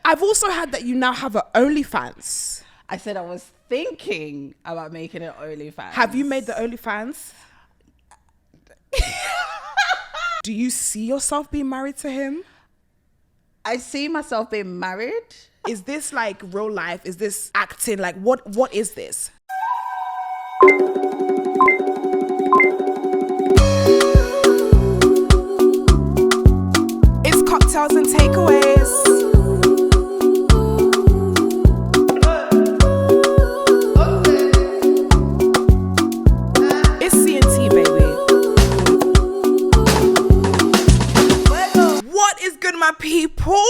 I've also heard that you now have an OnlyFans. I said I was thinking about making an OnlyFans. Have you made the OnlyFans? Do you see yourself being married to him? I see myself being married. Is this like real life? Is this acting? Like what is this? It's cocktails and takeaways. It's C&T, baby. What is good, my people?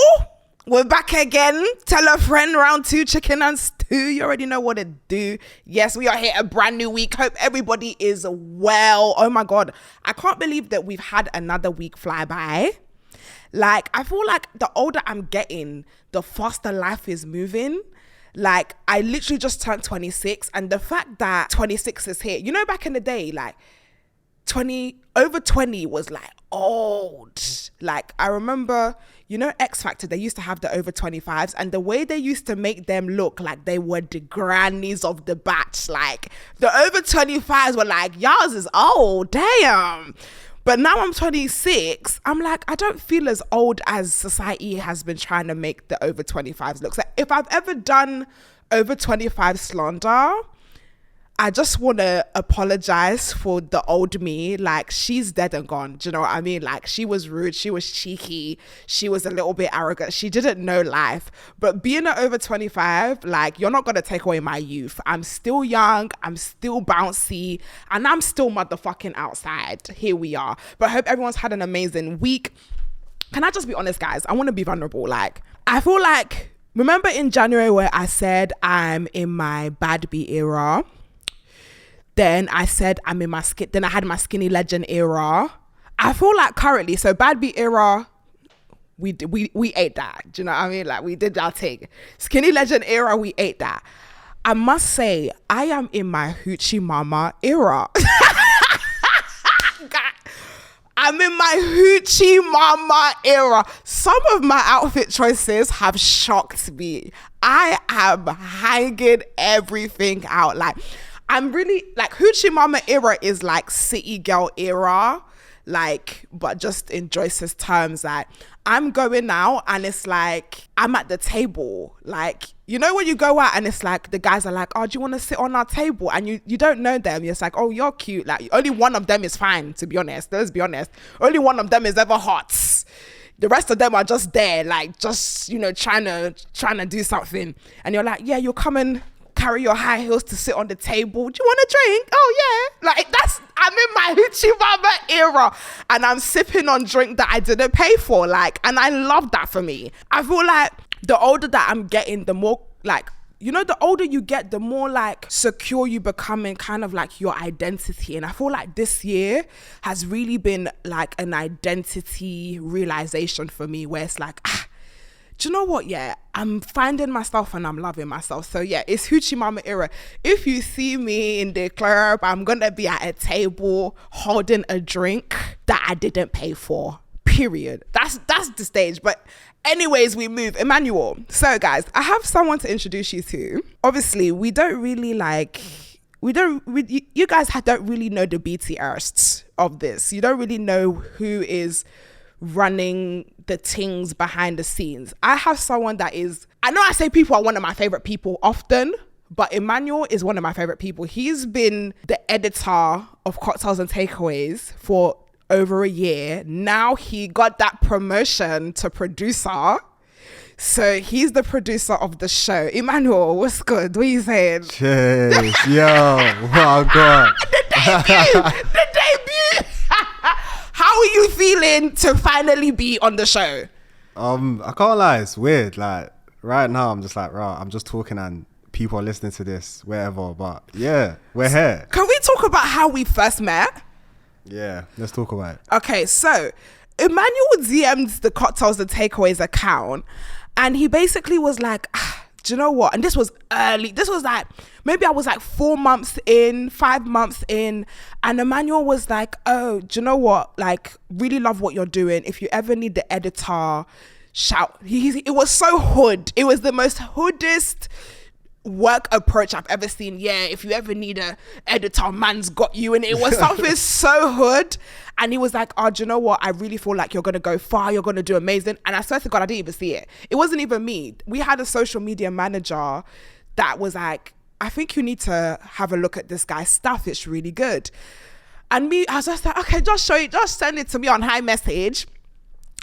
We're back again. Tell a friend, round 2, chicken and stew. You already know what to do. Yes, we are here, a brand new week. Hope everybody is well. Oh my God. I can't believe that we've had another week fly by. Like, I feel like the older I'm getting, the faster life is moving. Like, I literally just turned 26, and the fact that 26 is here, you know, back in the day, like, over 20 was like old. Like, I remember, you know, X Factor, they used to have the over 25s, and the way they used to make them look like they were the grannies of the batch. Like, the over 25s were like, yours is old, damn. But now I'm 26, I'm like, I don't feel as old as society has been trying to make the over 25s look. So if I've ever done over 25 slander, I just want to apologize for the old me. Like, she's dead and gone. Do you know what I mean? Like, she was rude. She was cheeky. She was a little bit arrogant. She didn't know life. But being at over 25, like, you're not going to take away my youth. I'm still young. I'm still bouncy. And I'm still motherfucking outside. Here we are. But I hope everyone's had an amazing week. Can I just be honest, guys? I want to be vulnerable. Like, I feel like, remember in January where I said I'm in my bad B era? Then I said I'm in my then I had my skinny legend era. I feel like currently, so bad beat era, we ate that. Do you know what I mean? Like, we did our thing. Skinny legend era, we ate that. I must say, I am in my hoochie mama era. I'm in my hoochie mama era. Some of my outfit choices have shocked me. I am hanging everything out. Like, I'm really, like, hoochie mama era is like city girl era, like, but just in Joyce's terms, like, I'm going out and it's like, I'm at the table. Like, you know when you go out and it's like, the guys are like, oh, do you want to sit on our table? And you don't know them. It's like, oh, you're cute. Like, only one of them is fine, to be honest. Let's be honest. Only one of them is ever hot. The rest of them are just there, like, just, you know, trying to do something. And you're like, yeah, you're coming, carry your high heels to sit on the table. Do you want a drink? Oh yeah. Like, I'm in my hoochie mama era and I'm sipping on drink that I didn't pay for. Like, and I love that for me. I feel like the older that I'm getting, the more, like, you know, the older you get, the more like secure you become in kind of like your identity. And I feel like this year has really been like an identity realization for me, where it's like, do you know what? Yeah, I'm finding myself and I'm loving myself. So yeah, it's hoochie mama era. If you see me in the club, I'm gonna be at a table holding a drink that I didn't pay for. Period. That's the stage. But anyways, we move. Emmanuel. So guys, I have someone to introduce you to. Obviously, you guys don't really know the BTS of this. You don't really know who is running the things behind the scenes. I have someone that is, I know I say people are one of my favorite people often, but Emmanuel is one of my favorite people. He's been the editor of Cocktails and Takeaways for over a year. Now he got that promotion to producer. So he's the producer of the show. Emmanuel, what's good? What are you saying? Cheers. Yo, oh God. The debut. How are you feeling to finally be on the show? I can't lie, it's weird. Like, right now, I'm just like, right, I'm just talking and people are listening to this, wherever. But yeah, we're here. Can we talk about how we first met? Yeah, let's talk about it. Okay, so Emmanuel DM'd the Cocktails and Takeaways account, and he basically was like, do you know what? And this was early. This was like, maybe I was like 4 months in, 5 months in. And Emmanuel was like, oh, do you know what? Like, really love what you're doing. If you ever need the editor, shout. It was so hood. It was the most hoodest work approach I've ever seen. Yeah, if you ever need a editor, man's got you. And it was something so hood. And he was like, oh, do you know what? I really feel like you're going to go far. You're going to do amazing. And I swear to God, I didn't even see it. It wasn't even me. We had a social media manager that was like, I think you need to have a look at this guy's stuff. It's really good. And I was just like, okay, just send it to me on iMessage.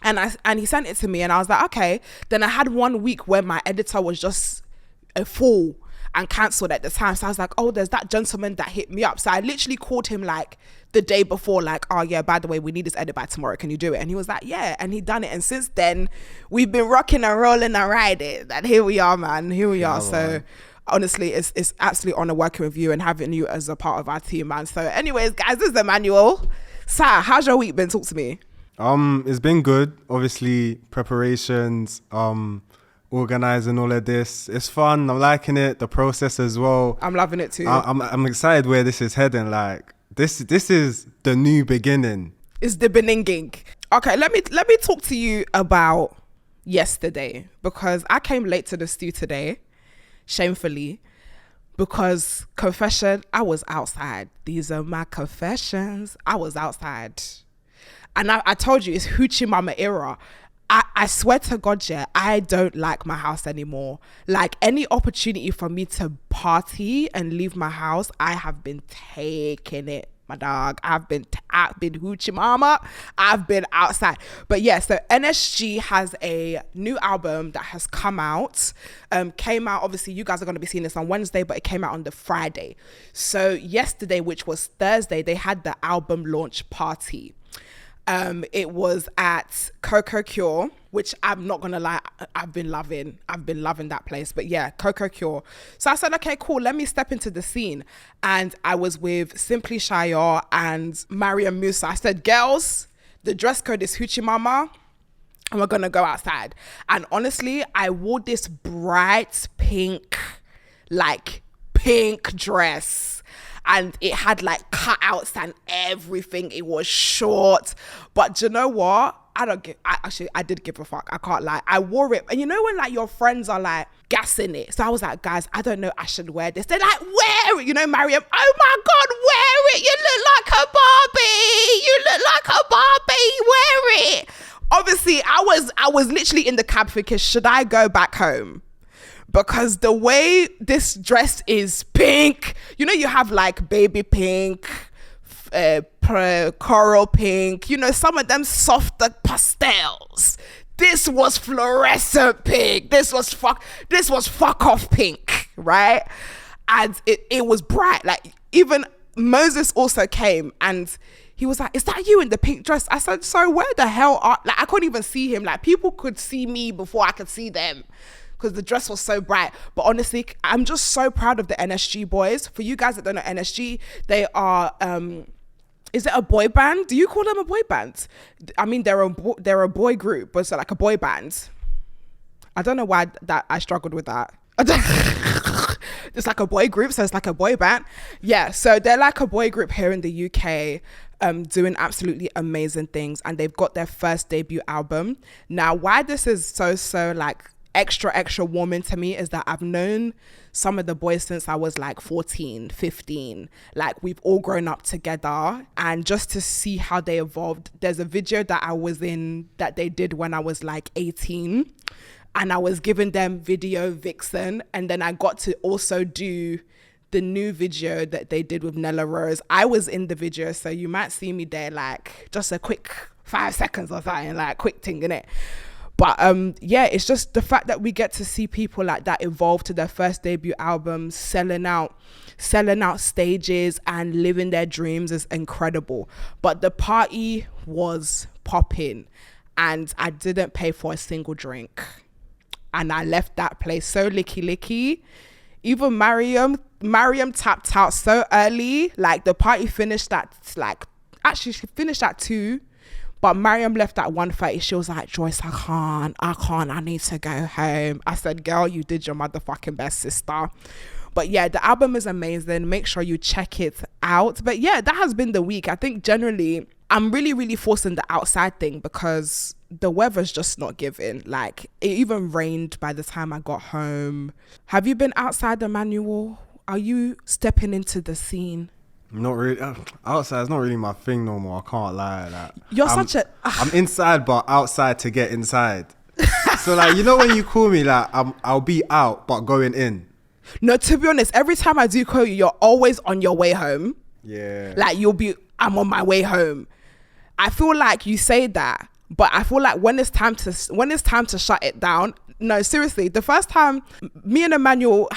And he sent it to me and I was like, okay. Then I had 1 week where my editor was just a fool and cancelled at the time. So I was like, oh, there's that gentleman that hit me up. So I literally called him like the day before, like, oh yeah, by the way, we need this edit by tomorrow. Can you do it? And he was like, yeah. And he done it. And since then, we've been rocking and rolling and riding. And here we are, man. Here we are. So honestly, it's absolutely honor working with you and having you as a part of our team, man. So anyways, guys, this is Emmanuel. Sir, how's your week been? Talk to me. It's been good. Obviously, preparations, organizing all of this. It's fun. I'm liking it. The process as well. I'm loving it too. I'm excited where this is heading. Like this is the new beginning. It's the beginning. Okay, let me talk to you about yesterday because I came late to the stew today, shamefully, because confession, I was outside. These are my confessions. I was outside. And I told you, it's Hoochie Mama era. I swear to God, yeah, I don't like my house anymore. Like any opportunity for me to party and leave my house, I have been taking it, my dog. I've been Hoochie Mama. I've been outside. But yeah, so NSG has a new album that has come out. Came out, obviously, you guys are going to be seeing this on Wednesday, but it came out on the Friday. So yesterday, which was Thursday, they had the album launch party. It was at Coco Cure, which I'm not gonna lie, I've been loving that place. But yeah, Coco Cure. So I said, okay, cool, let me step into the scene. And I was with Simply Shayar and Mariam Musa. I said, girls, the dress code is Hoochie Mama and we're gonna go outside. And honestly, I wore this bright pink dress. And it had like cutouts and everything. It was short. But do you know what? I did give a fuck. I can't lie. I wore it. And you know when like your friends are like gassing it? So I was like, guys, I don't know. I should wear this. They're like, wear it. You know, Mariam, oh my God, wear it. You look like a Barbie. You look like a Barbie. Wear it. Obviously, I was literally in the cab thinking, should I go back home? Because the way this dress is pink, you know, you have like baby pink, coral pink, you know, some of them softer pastels. This was fluorescent pink. This was fuck off pink, right? And it was bright. Like even Moses also came and he was like, is that you in the pink dress? I said, so where the hell are, like I couldn't even see him. Like people could see me before I could see them, because the dress was so bright. But honestly, I'm just so proud of the NSG boys. For you guys that don't know NSG, they are, is it a boy band? Do you call them a boy band? I mean, they're a boy group, but it's like a boy band. I don't know why that I struggled with that. It's like a boy group, so it's like a boy band. Yeah, so they're like a boy group here in the UK, doing absolutely amazing things. And they've got their first debut album. Now, why this is so like, extra warming to me is that I've known some of the boys since I was like 14, 15. Like we've all grown up together, and just to see how they evolved. There's a video that I was in that they did when I was like 18, and I was giving them video vixen, and then I got to also do the new video that they did with Nella Rose. I was in the video, so you might see me there like just a quick 5 seconds or something, like quick thing, innit? But yeah, it's just the fact that we get to see people like that evolve to their first debut album, selling out stages and living their dreams is incredible. But the party was popping and I didn't pay for a single drink. And I left that place so licky. Even Mariam tapped out so early. Like the party finished at she finished at 2. But Mariam left at 1:30. She was like, Joyce, I can't. I need to go home. I said, girl, you did your motherfucking best, sister. But yeah, the album is amazing. Make sure you check it out. But yeah, that has been the week. I think generally I'm really, really forcing the outside thing because the weather's just not giving. Like, it even rained by the time I got home. Have you been outside, Emmanuel? Are you stepping into the scene? Not really. Outside is not really my thing no more. I can't lie. Like, You're I'm inside, but outside to get inside. So like, you know, when you call me, like I'll be out but going in. No, to be honest, every time I do call you, you're always on your way home. Yeah. Like, I'm on my way home. I feel like you say that, but I feel like when it's time to shut it down. No, seriously, the first time me and Emmanuel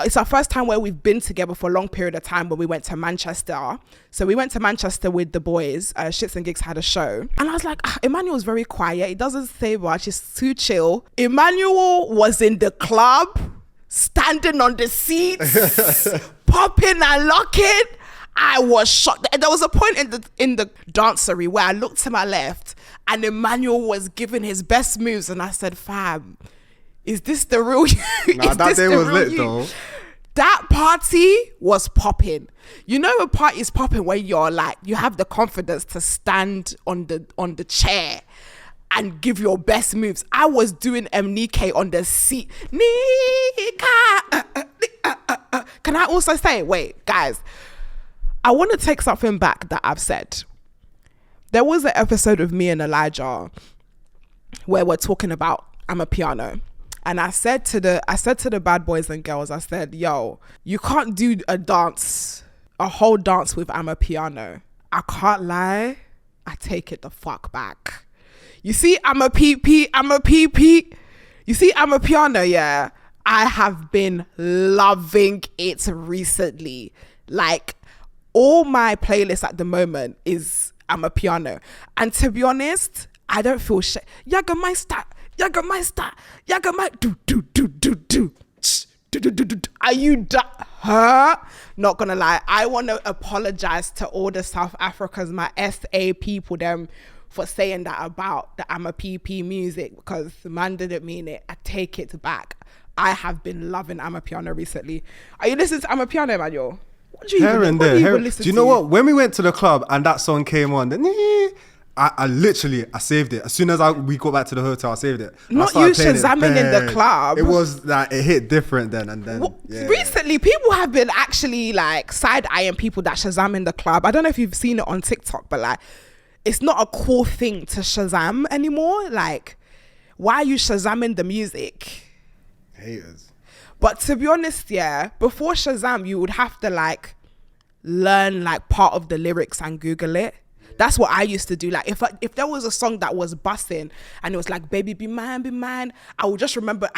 it's our first time where we've been together for a long period of time when we went to Manchester. So we went to Manchester with the boys. Shits and Gigs had a show. And I was like, Emmanuel's very quiet. He doesn't say much. He's too chill. Emmanuel was in the club, standing on the seats, popping and locking. I was shocked. There was a point in the dancery where I looked to my left and Emmanuel was giving his best moves. And I said, fam, is this the real you? Nah, that day was lit though. That party was popping. You know, a party is popping when you're like, you have the confidence to stand on the chair and give your best moves. I was doing Nike on the seat. Can I also say, wait, guys, I want to take something back that I've said. There was an episode of me and Elijah where we're talking about I'm a piano. And I said to the bad boys and girls, I said, yo, you can't do a whole dance with I'm a piano. I can't lie. I take it the fuck back. You see, I'm a PP. You see, I'm a piano, yeah. I have been loving it recently. Like, all my playlist at the moment is I'm a piano. And to be honest, I don't feel shit. Jägermeister. Are you not gonna lie, I want to apologize to all the South Africans, my SA people, them, for saying that about the I'm a PP music, because the man didn't mean it. I take it back. I have been loving I'm a piano recently. Are you listening to I'm a piano, Emmanuel? What do you even listen to? Do you know what? When we went to the club and that song came on, I literally saved it. As soon as we got back to the hotel, I saved it. Not you Shazamming in the club. It was like, it hit different then. And then recently, people have been actually like side-eyeing people that Shazam in the club. I don't know if you've seen it on TikTok, but like, it's not a cool thing to Shazam anymore. Like, why are you Shazamming the music? Haters. But to be honest, yeah, before Shazam, you would have to like learn like part of the lyrics and Google it. That's what I used to do. Like, if there was a song that was busting and it was like, baby, be mine, I will remember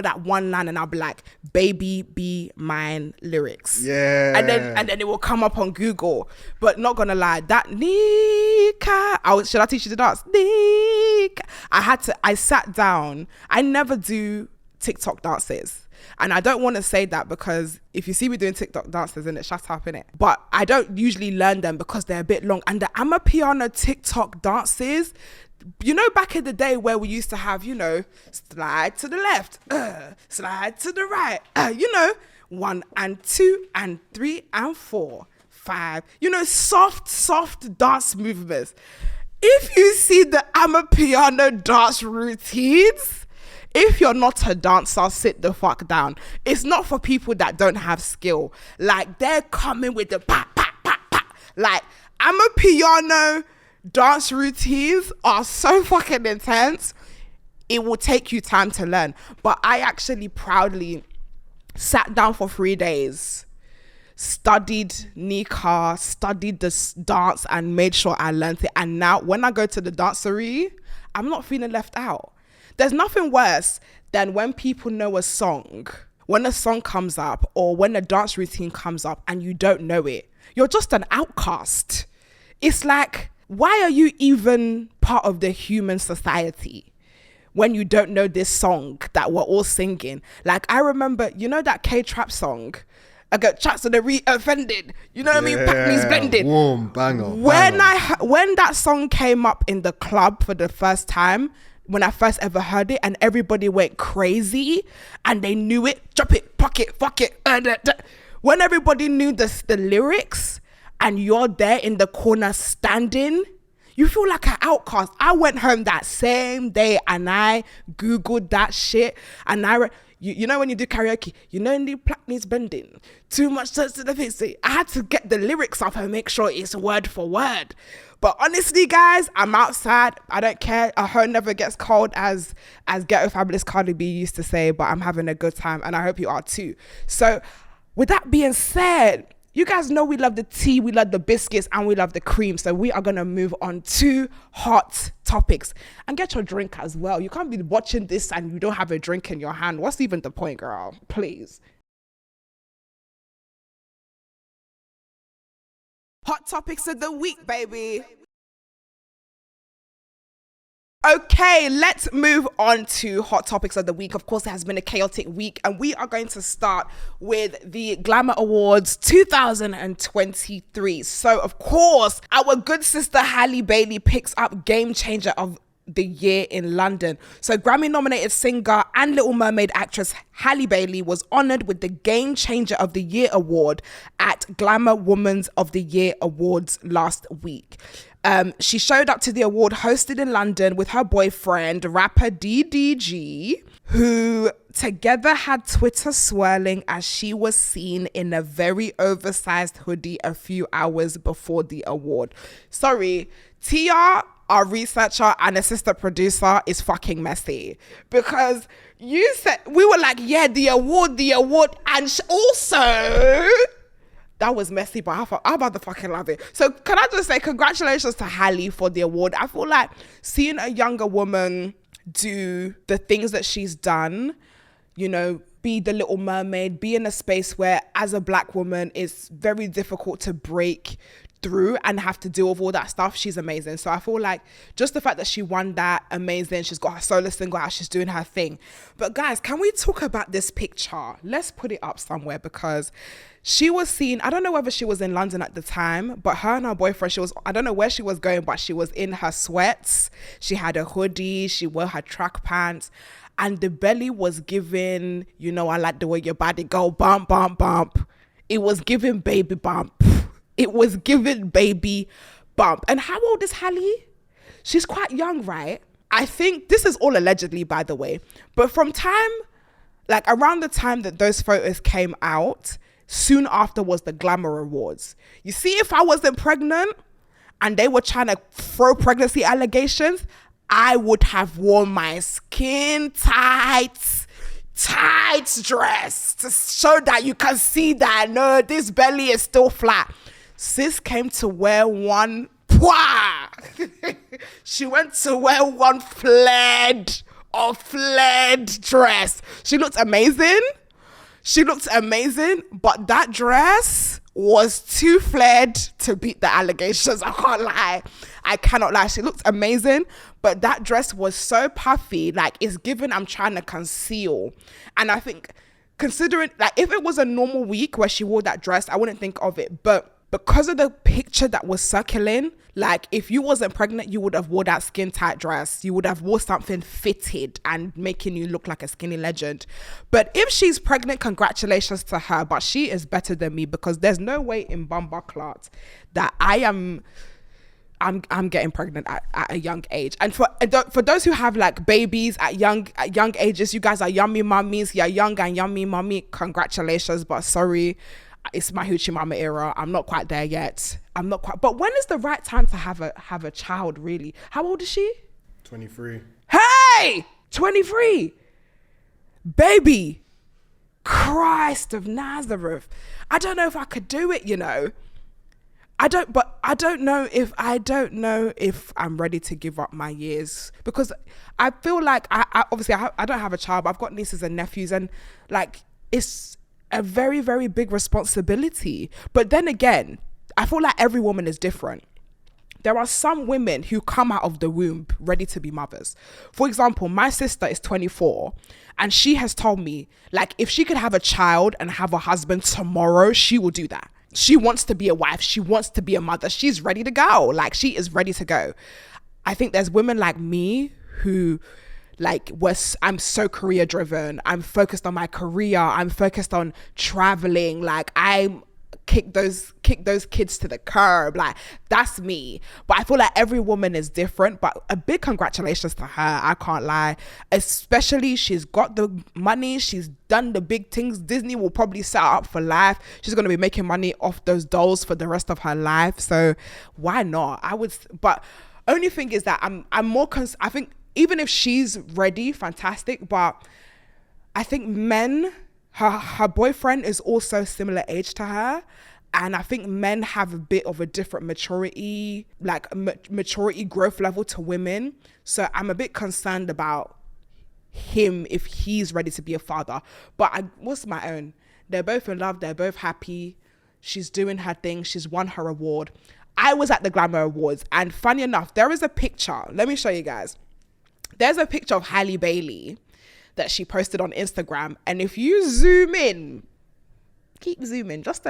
that one line and I'll be like, baby, be mine lyrics. Yeah. And then it will come up on Google. But not gonna lie, that Nika, should I teach you to dance? Nika. I sat down. I never do TikTok dances. And I don't want to say that because if you see me doing TikTok dances, in it, shut up, innit? But I don't usually learn them because they're a bit long. And the I'm a piano TikTok dances, you know, back in the day where we used to have, you know, slide to the left, slide to the right, 1 and 2 and 3 and 4, 5, soft dance movements. If you see the I'm a piano dance routines, if you're not a dancer, sit the fuck down. It's not for people that don't have skill. Like, they're coming with the pa, pa, pa, pa. Like, I'm a piano dance routines are so fucking intense. It will take you time to learn. But I actually proudly sat down for 3 days, studied Nika, studied this dance and made sure I learned it. And now when I go to the dancery, I'm not feeling left out. There's nothing worse than when people know a song, when a song comes up or when a dance routine comes up and you don't know it. You're just an outcast. It's like, why are you even part of the human society when you don't know this song that we're all singing? Like, I remember, you know that K-Trap song? I got chats of the re-offended. You know what I mean? Back means blended. Warm, banger. When that song came up in the club for the first time, when I first ever heard it, and everybody went crazy and they knew it, drop it, pocket, fuck it. When everybody knew the lyrics and you're there in the corner standing, you feel like an outcast. I went home that same day and I Googled that shit. And you know when you do karaoke, you know the plaque needs bending. Too much touch to the face. I had to get the lyrics up and make sure it's word for word. But honestly, guys, I'm outside. I don't care. A hoe never gets cold, as Ghetto Fabulous Cardi B used to say, but I'm having a good time and I hope you are too. So with that being said, you guys know we love the tea, we love the biscuits, and we love the cream. So we are going to move on to hot topics. And get your drink as well. You can't be watching this and you don't have a drink in your hand. What's even the point, girl? Please. Hot topics of the week, baby. Okay, let's move on to hot topics of the week. Of course, it has been a chaotic week, and we are going to start with the Glamour Awards 2023. So, of course, our good sister Halle Bailey picks up Game Changer of the Year in London. So Grammy-nominated singer and Little Mermaid actress Halle Bailey was honoured with the Game Changer of the Year award at Glamour Women's of the Year Awards last week. She showed up to the award hosted in London with her boyfriend, rapper DDG, who together had Twitter swirling as she was seen in a very oversized hoodie a few hours before the award. Sorry, TR, our researcher and assistant producer, is fucking messy, because you said, we were like, yeah, the award, and also... That was messy, but I about to fucking love it. So can I just say congratulations to Halle for the award. I feel like seeing a younger woman do the things that she's done, you know, be the Little Mermaid, be in a space where as a black woman it's very difficult to break through and have to deal with all that stuff. She's amazing. So I feel like just the fact that she won that, amazing. She's got her solo single out, she's doing her thing. But guys, can we talk about this picture? Let's put it up somewhere, because she was seen, I don't know whether she was in London at the time, but her and her boyfriend, I don't know where she was going, but she was in her sweats. She had a hoodie, she wore her track pants, and the belly was giving, you know, I like the way your body go, bump, bump, bump. It was giving baby bump. It was giving baby bump. And how old is Halle? She's quite young, right? I think this is all allegedly, by the way. But from time, like around the time that those photos came out, soon after was the Glamour Awards. You see, if I wasn't pregnant and they were trying to throw pregnancy allegations, I would have worn my skin tight dress to show that you can see that, no, this belly is still flat. Sis came to wear one, she went to wear one flared dress. She looked amazing, but that dress was too flared to beat the allegations. I cannot lie. She looked amazing, but that dress was so puffy, like it's given I'm trying to conceal. And I think, considering, like, if it was a normal week where she wore that dress, I wouldn't think of it. But because of the picture that was circulating, like if you wasn't pregnant, you would have wore that skin tight dress. You would have wore something fitted and making you look like a skinny legend. But if she's pregnant, congratulations to her. But she is better than me, because there's no way in Bumbleclot that I'm getting pregnant at a young age. And for those who have like babies at young ages, you guys are yummy mummies. You're young and yummy mummy. Congratulations, but sorry. It's my hoochie mama era. I'm not quite there yet. But when is the right time to have a child, really? How old is she? 23. Hey! 23! Baby! Christ of Nazareth. I don't know if I could do it, you know. I don't know if I'm ready to give up my years, because I feel like I obviously don't have a child, but I've got nieces and nephews, and like it's a very, very big responsibility. But then again, I feel like every woman is different. There are some women who come out of the womb ready to be mothers. For example, my sister is 24 and she has told me, like, if she could have a child and have a husband tomorrow, she will do that. She wants to be a wife. She wants to be a mother. She's ready to go. Like, she is ready to go. I think there's women like me who, like, I'm so career driven. I'm focused on my career. I'm focused on traveling. Like, I'm kick those kids to the curb. Like, that's me. But I feel like every woman is different. But a big congratulations to her. I can't lie. Especially, she's got the money. She's done the big things. Disney will probably set her up for life. She's going to be making money off those dolls for the rest of her life. So why not? But only thing is that I'm more I think even if she's ready, fantastic. But I think her boyfriend is also similar age to her, and I think men have a bit of a different maturity, like maturity growth level to women. So I'm a bit concerned about him if he's ready to be a father. But what's my own? They're both in love. They're both happy. She's doing her thing. She's won her award. I was at the Glamour Awards, and funny enough, there is a picture. Let me show you guys. There's a picture of Halle Bailey that she posted on Instagram, and if you zoom in, keep zooming, just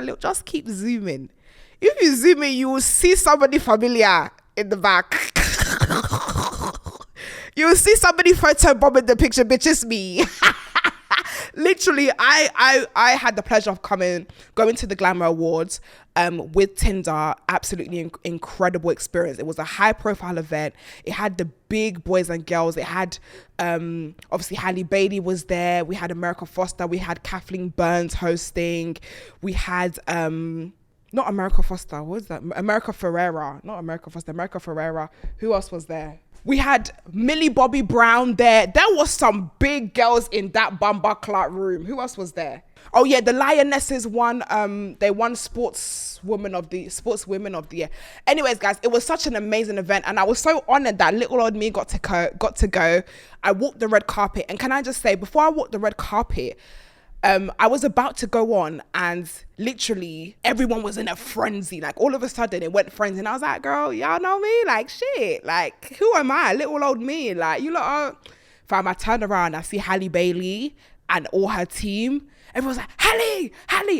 keep zooming. If you zoom in, you will see somebody familiar in the back. You will see somebody photobombing the picture, bitch, it's me. Literally, I had the pleasure of going to the Glamour Awards with Tinder. Absolutely incredible experience. It was a high profile event. It had the big boys and girls. It had obviously Halle Bailey was there. We had America Foster. We had Kathleen Burns hosting. We had not America Foster. What was that? America Ferrera. Not America Foster. America Ferrera. Who else was there? We had Millie Bobby Brown there. There was some big girls in that Bumba Clark room. Who else was there? Oh yeah, the Lionesses won. They won Sportswomen of the Year. Anyways, guys, it was such an amazing event, and I was so honored that little old me got to go. I walked the red carpet, and can I just say, before I walked the red carpet, I was about to go on, and literally everyone was in a frenzy. Like, all of a sudden it went frenzy, and I was like, girl, y'all know me? Like, shit, like, who am I? Little old me. Like, you lot are... Fam, I turned around, I see Halle Bailey and all her team. Everyone's like, Halle,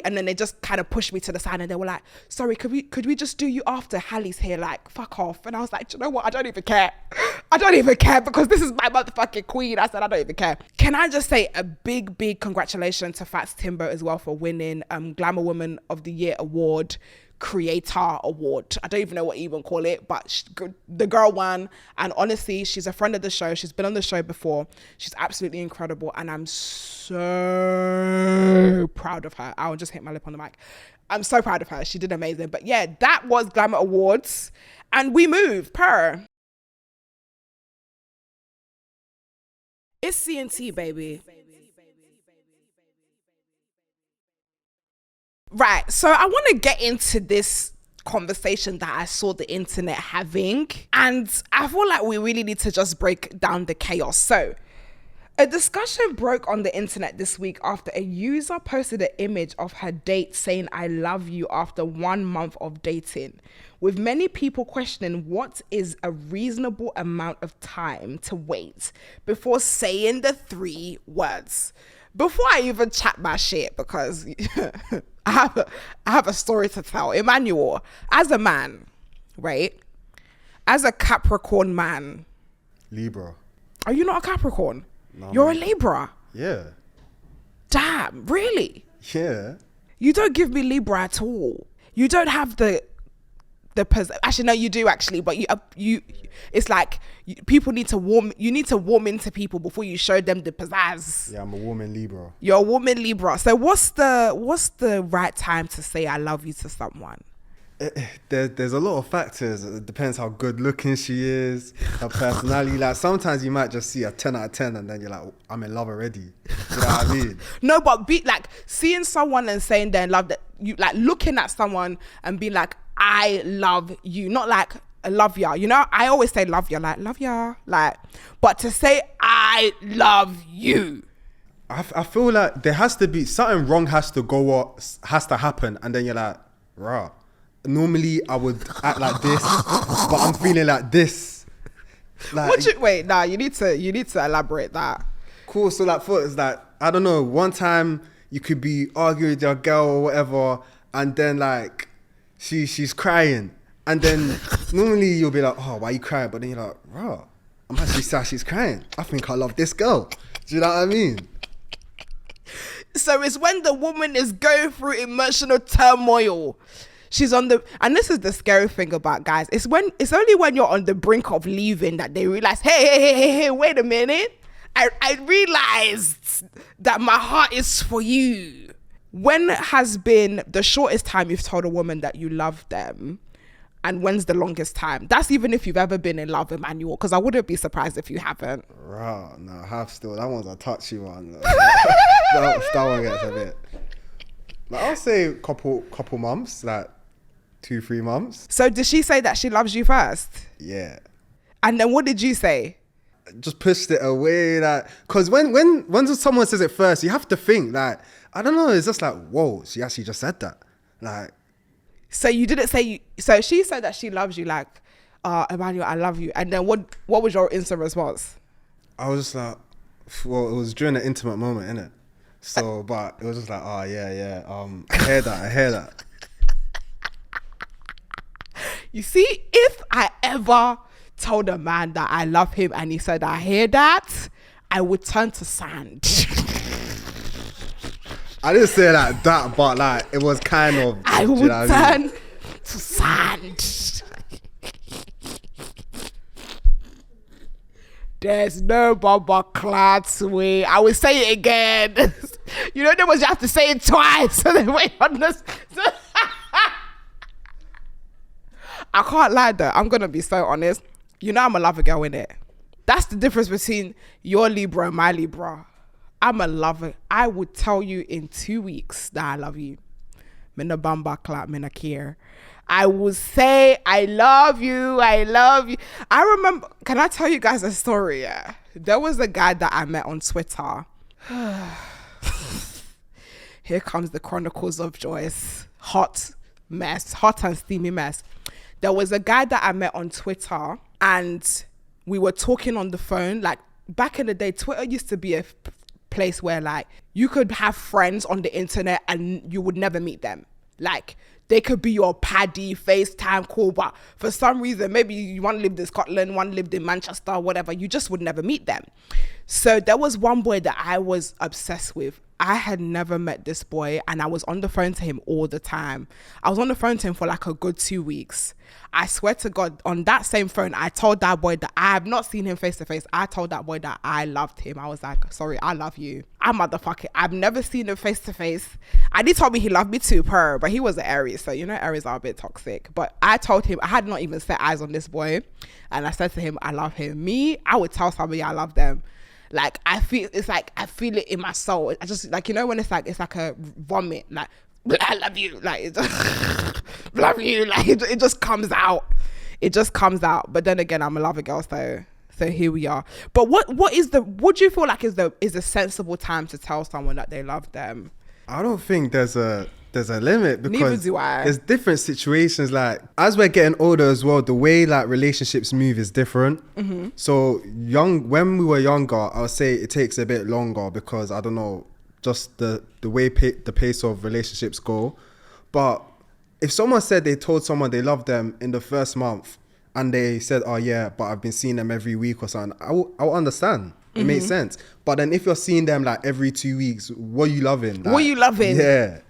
and then they just kind of pushed me to the side, and they were like, sorry, could we just do you after? Halle's here, like, fuck off. And I was like, do you know what? I don't even care because this is my motherfucking queen. I said, I don't even care. Can I just say a big congratulations to Fats Timber as well for winning Glamour Woman of the Year award, Creator Award. I don't even know what you even call it, but the girl won, and honestly, she's a friend of the show. She's been on the show before. She's absolutely incredible, and I'm so proud of her. I'll just hit my lip on the mic. I'm so proud of her. She did amazing. But yeah, that was Glamour Awards, and we move per. It's C&T, baby. Right, so I want to get into this conversation that I saw the internet having, and I feel like we really need to just break down the chaos. So a discussion broke on the internet this week after a user posted an image of her date saying "I love you" after 1 month of dating, with many people questioning what is a reasonable amount of time to wait before saying the 3 words. Before I even chat my shit, because I have a story to tell. Emmanuel, as a man, right? As a Capricorn man. Libra. Are you not a Capricorn? No, You're a Libra. Yeah. Damn, really? Yeah. You don't give me Libra at all. You don't have the actually no, you do actually, but you it's like people need to warm into people before you show them the pizzazz. Yeah, I'm a woman Libra. You're a woman Libra. So what's the right time to say I love you to someone? There's a lot of factors. It depends how good looking she is, her personality. Like, sometimes you might just see a 10 out of 10 and then you're like, I'm in love already. You know what I mean? No, but like seeing someone and saying they're in love, that you like looking at someone and being like, I love you, not like I love ya. You know, I always say love ya, like love ya, like, but to say I love you, I feel like there has to be something wrong has to happen, and then you're like, rah. Normally I would act like this, but I'm feeling like this. Like, you need to elaborate that. Cool. So like, for it's like, I don't know, one time you could be arguing with your girl or whatever, and then like she's crying, and then normally you'll be like, oh, why are you crying? But then you're like, rah, I'm actually sad she's crying. I think I love this girl. Do you know what I mean? So it's when the woman is going through emotional turmoil. She's on the, and this is the scary thing about guys. It's only when you're on the brink of leaving that they realize, hey, wait a minute. I realized that my heart is for you. When has been the shortest time you've told a woman that you love them? And when's the longest time? That's even if you've ever been in love, Emmanuel, because I wouldn't be surprised if you haven't. Right, no, I have still. That one's a touchy one. that one gets a bit. Like, I'll say couple months, like 2-3 months. So did she say that she loves you first? Yeah. And then what did you say? Just pushed it away, like, because when someone says it first, you have to think, like, I don't know, it's just like, whoa, she actually just said that, like. So you didn't say, so she said that she loves you, like, Emmanuel, I love you. And then what was your instant response? I was just like, well, it was during an intimate moment, innit? So, but it was just like, oh, yeah, I hear that. You see, if I ever told a man that I love him and he said, I hear that, I would turn to sand. I didn't say like that, but like, it was kind of, I would turn to sand. There's no Baba Class way. I will say it again. You know, there was, you have to say it twice. So then wait on this. I can't lie though. I'm going to be so honest. You know I'm a lover girl, innit? That's the difference between your Libra and my Libra. I'm a lover. I would tell you in 2 weeks that I love you. Mina bamba clap, mina care. I will say, I love you. I remember, can I tell you guys a story? Yeah. There was a guy that I met on Twitter. Here comes the Chronicles of Joyce. Hot and steamy mess. There was a guy that I met on Twitter and we were talking on the phone. Like back in the day, Twitter used to be a place where like you could have friends on the internet and you would never meet them. Like they could be your paddy, FaceTime call, but for some reason, maybe one lived in Scotland, one lived in Manchester, whatever, you just would never meet them. So there was one boy that I was obsessed with. I had never met this boy and I was on the phone to him all the time. I was on the phone to him for like a good 2 weeks. I swear to God, on that same phone, I told that boy that I have not seen him face to face. I told that boy that I loved him. I was like, sorry, I love you. I've never seen him face to face. And he told me he loved me too, but he was an Aries. So, you know, Aries are a bit toxic. But I told him, I had not even set eyes on this boy. And I said to him, I love him. I would tell somebody I love them. Like, I feel it in my soul. I just, like, you know, when it's like a vomit, like, I love you. Like, it just, love you. Like, it just comes out. It just comes out. But then again, I'm a lover girl, so here we are. But what do you feel like is a sensible time to tell someone that they love them? I don't think there's a limit, because neither do I. There's different situations. Like as we're getting older as well, the way like relationships move is different. Mm-hmm. So when we were younger, I would say it takes a bit longer because I don't know, just the way the pace of relationships go. But if someone said they told someone they loved them in the first month and they said, oh yeah, but I've been seeing them every week or something, I will understand. It makes sense. But then if you're seeing them like every 2 weeks, what are you loving? Like, what are you loving? Yeah.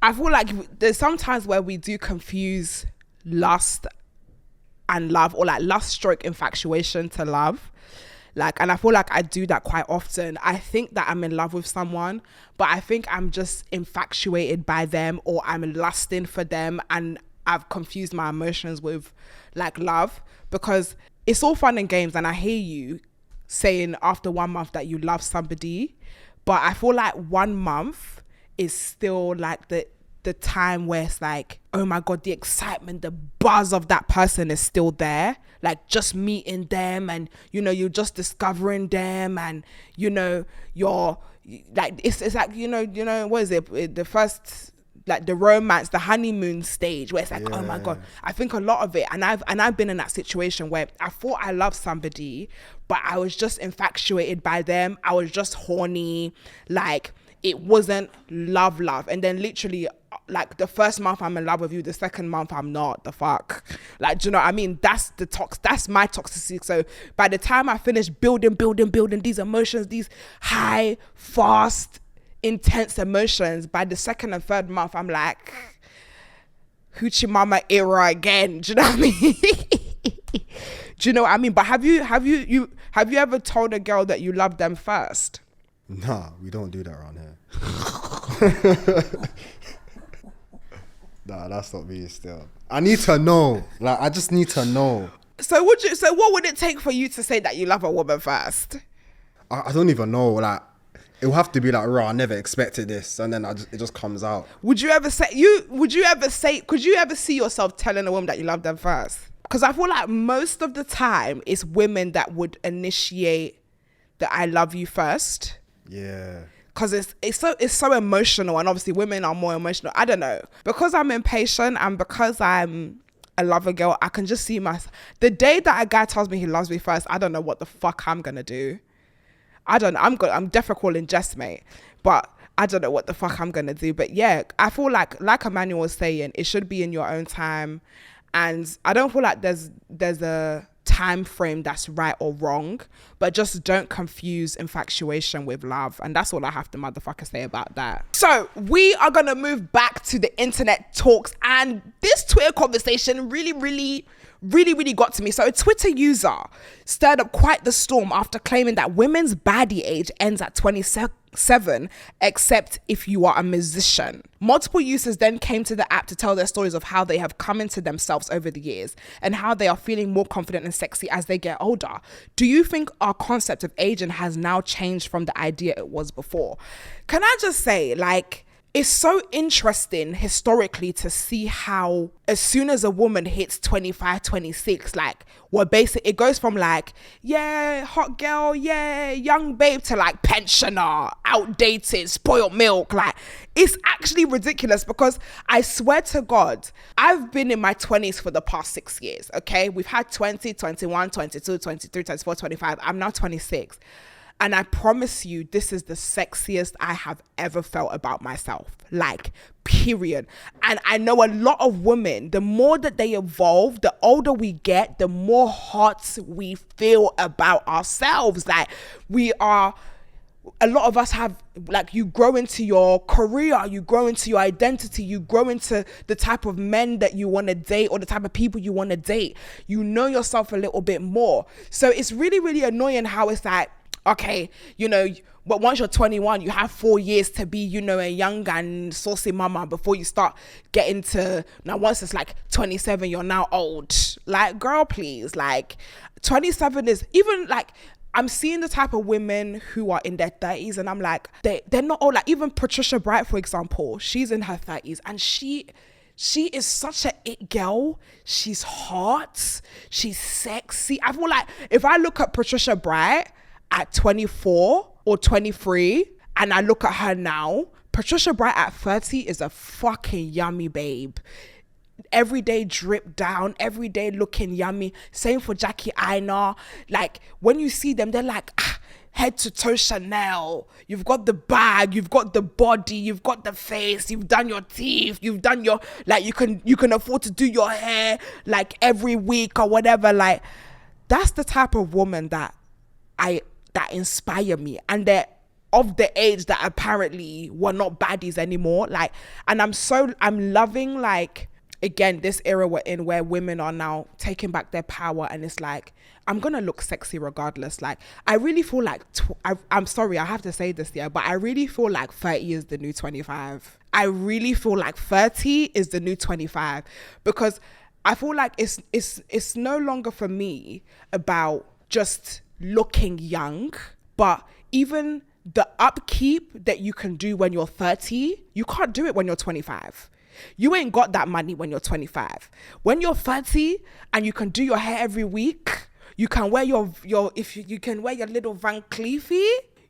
I feel like there's sometimes where we do confuse lust and love, or like lust stroke infatuation to love. Like, and I feel like I do that quite often. I think that I'm in love with someone, but I think I'm just infatuated by them, or I'm lusting for them, and I've confused my emotions with like love, because it's all fun and games. And I hear you saying after 1 month that you love somebody, but I feel like 1 month is still like the time where it's like, oh my God, the excitement, the buzz of that person is still there. Like just meeting them, and you know, you're just discovering them, and you know, you're like, it's like, you know, what is it? The first, like the romance, the honeymoon stage where it's like, oh my God. I think a lot of it, and I've been in that situation where I thought I loved somebody, but I was just infatuated by them. I was just horny. Like it wasn't love. And then literally like the first month I'm in love with you, the second month I'm not. The fuck? Like, do you know what I mean? That's that's my toxicity. So by the time I finish building these emotions, these high, fast, intense emotions, by the second and third month, I'm like, Hoochie Mama era again. Do you know what I mean? Do you know what I mean? But have you ever told a girl that you love them first? Nah, we don't do that around here. Nah, that's not me still. I need to know. Like, I just need to know. So what would it take for you to say that you love a woman first? I don't even know. Like, it will have to be like, raw, I never expected this, and then it just comes out. Could you ever see yourself telling a woman that you love them first? Because I feel like most of the time it's women that would initiate the I love you first. Yeah. Because it's so emotional, and obviously women are more emotional. I don't know. Because I'm impatient and because I'm a lover girl, I can just see myself. The day that a guy tells me he loves me first, I don't know what the fuck I'm gonna do. I don't know. I'm definitely calling Jess, mate. But I don't know what the fuck I'm gonna do. But yeah, I feel like Emmanuel was saying, it should be in your own time. And I don't feel like there's a time frame that's right or wrong, but just don't confuse infatuation with love. And that's all I have to motherfucker say about that. So we are gonna move back to the internet talks, and this Twitter conversation really got to me. So a Twitter user stirred up quite the storm after claiming that women's baddie age ends at 27, except if you are a musician. Multiple users then came to the app to tell their stories of how they have come into themselves over the years and how they are feeling more confident and sexy as they get older. Do you think our concept of aging has now changed from the idea it was before? Can I just say, like, it's so interesting historically to see how as soon as a woman hits 25, 26, like, well, basically it goes from like, yeah, hot girl, yeah, young babe, to like pensioner, outdated, spoiled milk. Like, it's actually ridiculous, because I swear to God, I've been in my 20s for the past 6 years, okay? We've had 20, 21, 22, 23, 24, 25. I'm now 26. And I promise you, this is the sexiest I have ever felt about myself. Like, period. And I know a lot of women, the more that they evolve, the older we get, the more hot we feel about ourselves. Like, a lot of us have, like, you grow into your career, you grow into your identity, you grow into the type of men that you want to date or the type of people you want to date. You know yourself a little bit more. So it's really annoying how it's like, okay, you know, but once you're 21, you have 4 years to be, you know, a young and saucy mama before you start getting to, now once it's like 27, you're now old. Like, girl, please, like, 27 is even like, I'm seeing the type of women who are in their 30s, and I'm like, they're not old. Like, even Patricia Bright, for example, she's in her 30s, and she is such a it girl. She's hot. She's sexy. I feel like if I look at Patricia Bright at 24 or 23 and I look at her now, Patricia Bright at 30 is a fucking yummy babe. Every day drip down, every day looking yummy. Same for Jackie Aina. Like, when you see them, they're like, head to toe Chanel. You've got the bag, you've got the body, you've got the face, you've done your teeth, you've done your, like, you can afford to do your hair like every week or whatever. Like, that's the type of woman that inspire me, and they're of the age that apparently we're not baddies anymore. Like, and I'm loving, like, again, this era we're in where women are now taking back their power, and it's like, I'm gonna look sexy regardless. Like, I really feel like I'm sorry, I have to say this, yeah, but I really feel like 30 is the new 25. I really feel like 30 is the new 25, because I feel like it's no longer for me about just looking young, but even the upkeep that you can do when you're 30, you can't do it when you're 25. You ain't got that money when you're 25. When you're 30 and you can do your hair every week, you can wear you can wear your little Van Cleef,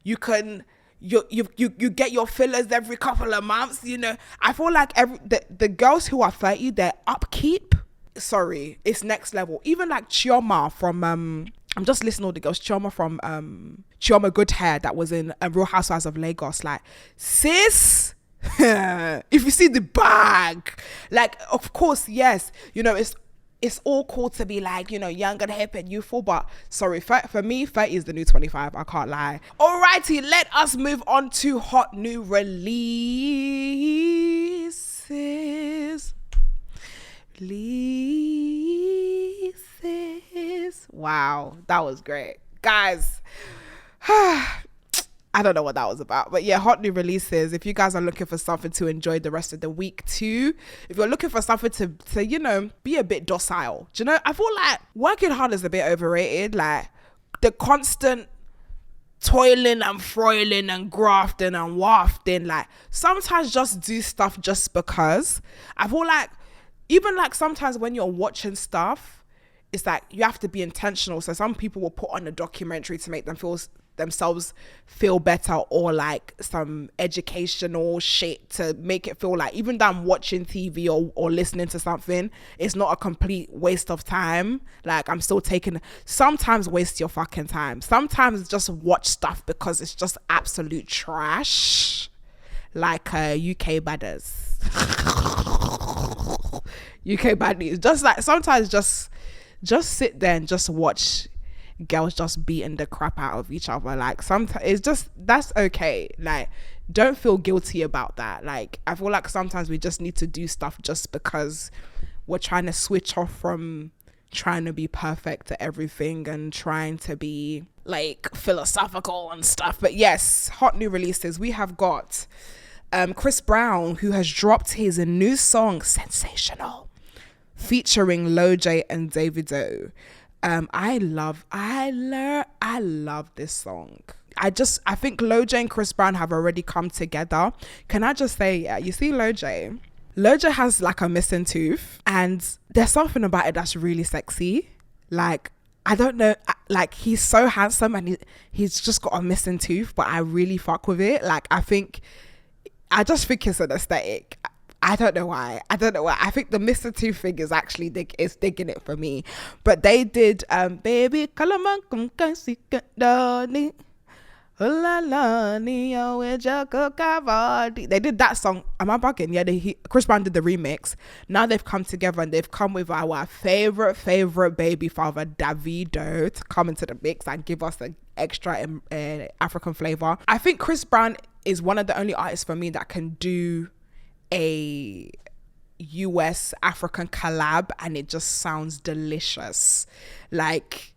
you can you get your fillers every couple of months, you know. I feel like the girls who are 30, their upkeep, it's next level. Even like Chioma from I'm just listening to all the girls. Chioma from Chioma Good Hair, that was in Real Housewives of Lagos. Like, sis, if you see the bag, like, of course, yes, you know, it's all cool to be like, you know, young and hip and youthful, but sorry, for me, 30 is the new 25. I can't lie. Alrighty, let us move on to hot new releases. Wow, that was great. Guys, I don't know what that was about, but yeah, hot new releases. If you guys are looking for something to enjoy the rest of the week too, if you're looking for something to you know, be a bit docile, do you know, I feel like working hard is a bit overrated. Like the constant toiling and froiling and grafting and wafting, like sometimes just do stuff just because. I feel like even like sometimes when you're watching stuff, it's like you have to be intentional. So some people will put on a documentary to make themselves feel better, or like some educational shit to make it feel like even though I'm watching TV or listening to something, it's not a complete waste of time. Like I'm still taking, sometimes waste your fucking time. Sometimes just watch stuff because it's just absolute trash. Like UK badders. UK baddies. Just like sometimes just sit there and just watch girls just beating the crap out of each other. Like sometimes it's just, that's okay. Like don't feel guilty about that. Like I feel like sometimes we just need to do stuff just because we're trying to switch off from trying to be perfect at everything and trying to be like philosophical and stuff. But yes, hot new releases. We have got Chris Brown, who has dropped his new song Sensational featuring Lil J and Davido. I love this song. I think Lil J and Chris Brown have already come together. Can I just say, yeah, you see Lil J has like a missing tooth, and there's something about it that's really sexy. Like, I don't know, like he's so handsome and he's just got a missing tooth, but I really fuck with it. Like I just think it's an aesthetic. I don't know why. I think the Mr. Two thing is actually digging it for me. But they did Baby Kalamankum Kansikadani. They did that song. Am I bugging? Yeah, Chris Brown did the remix. Now they've come together and they've come with our favorite baby father Davido to come into the mix and give us an extra African flavor. I think Chris Brown is one of the only artists for me that can do a US African collab and it just sounds delicious. Like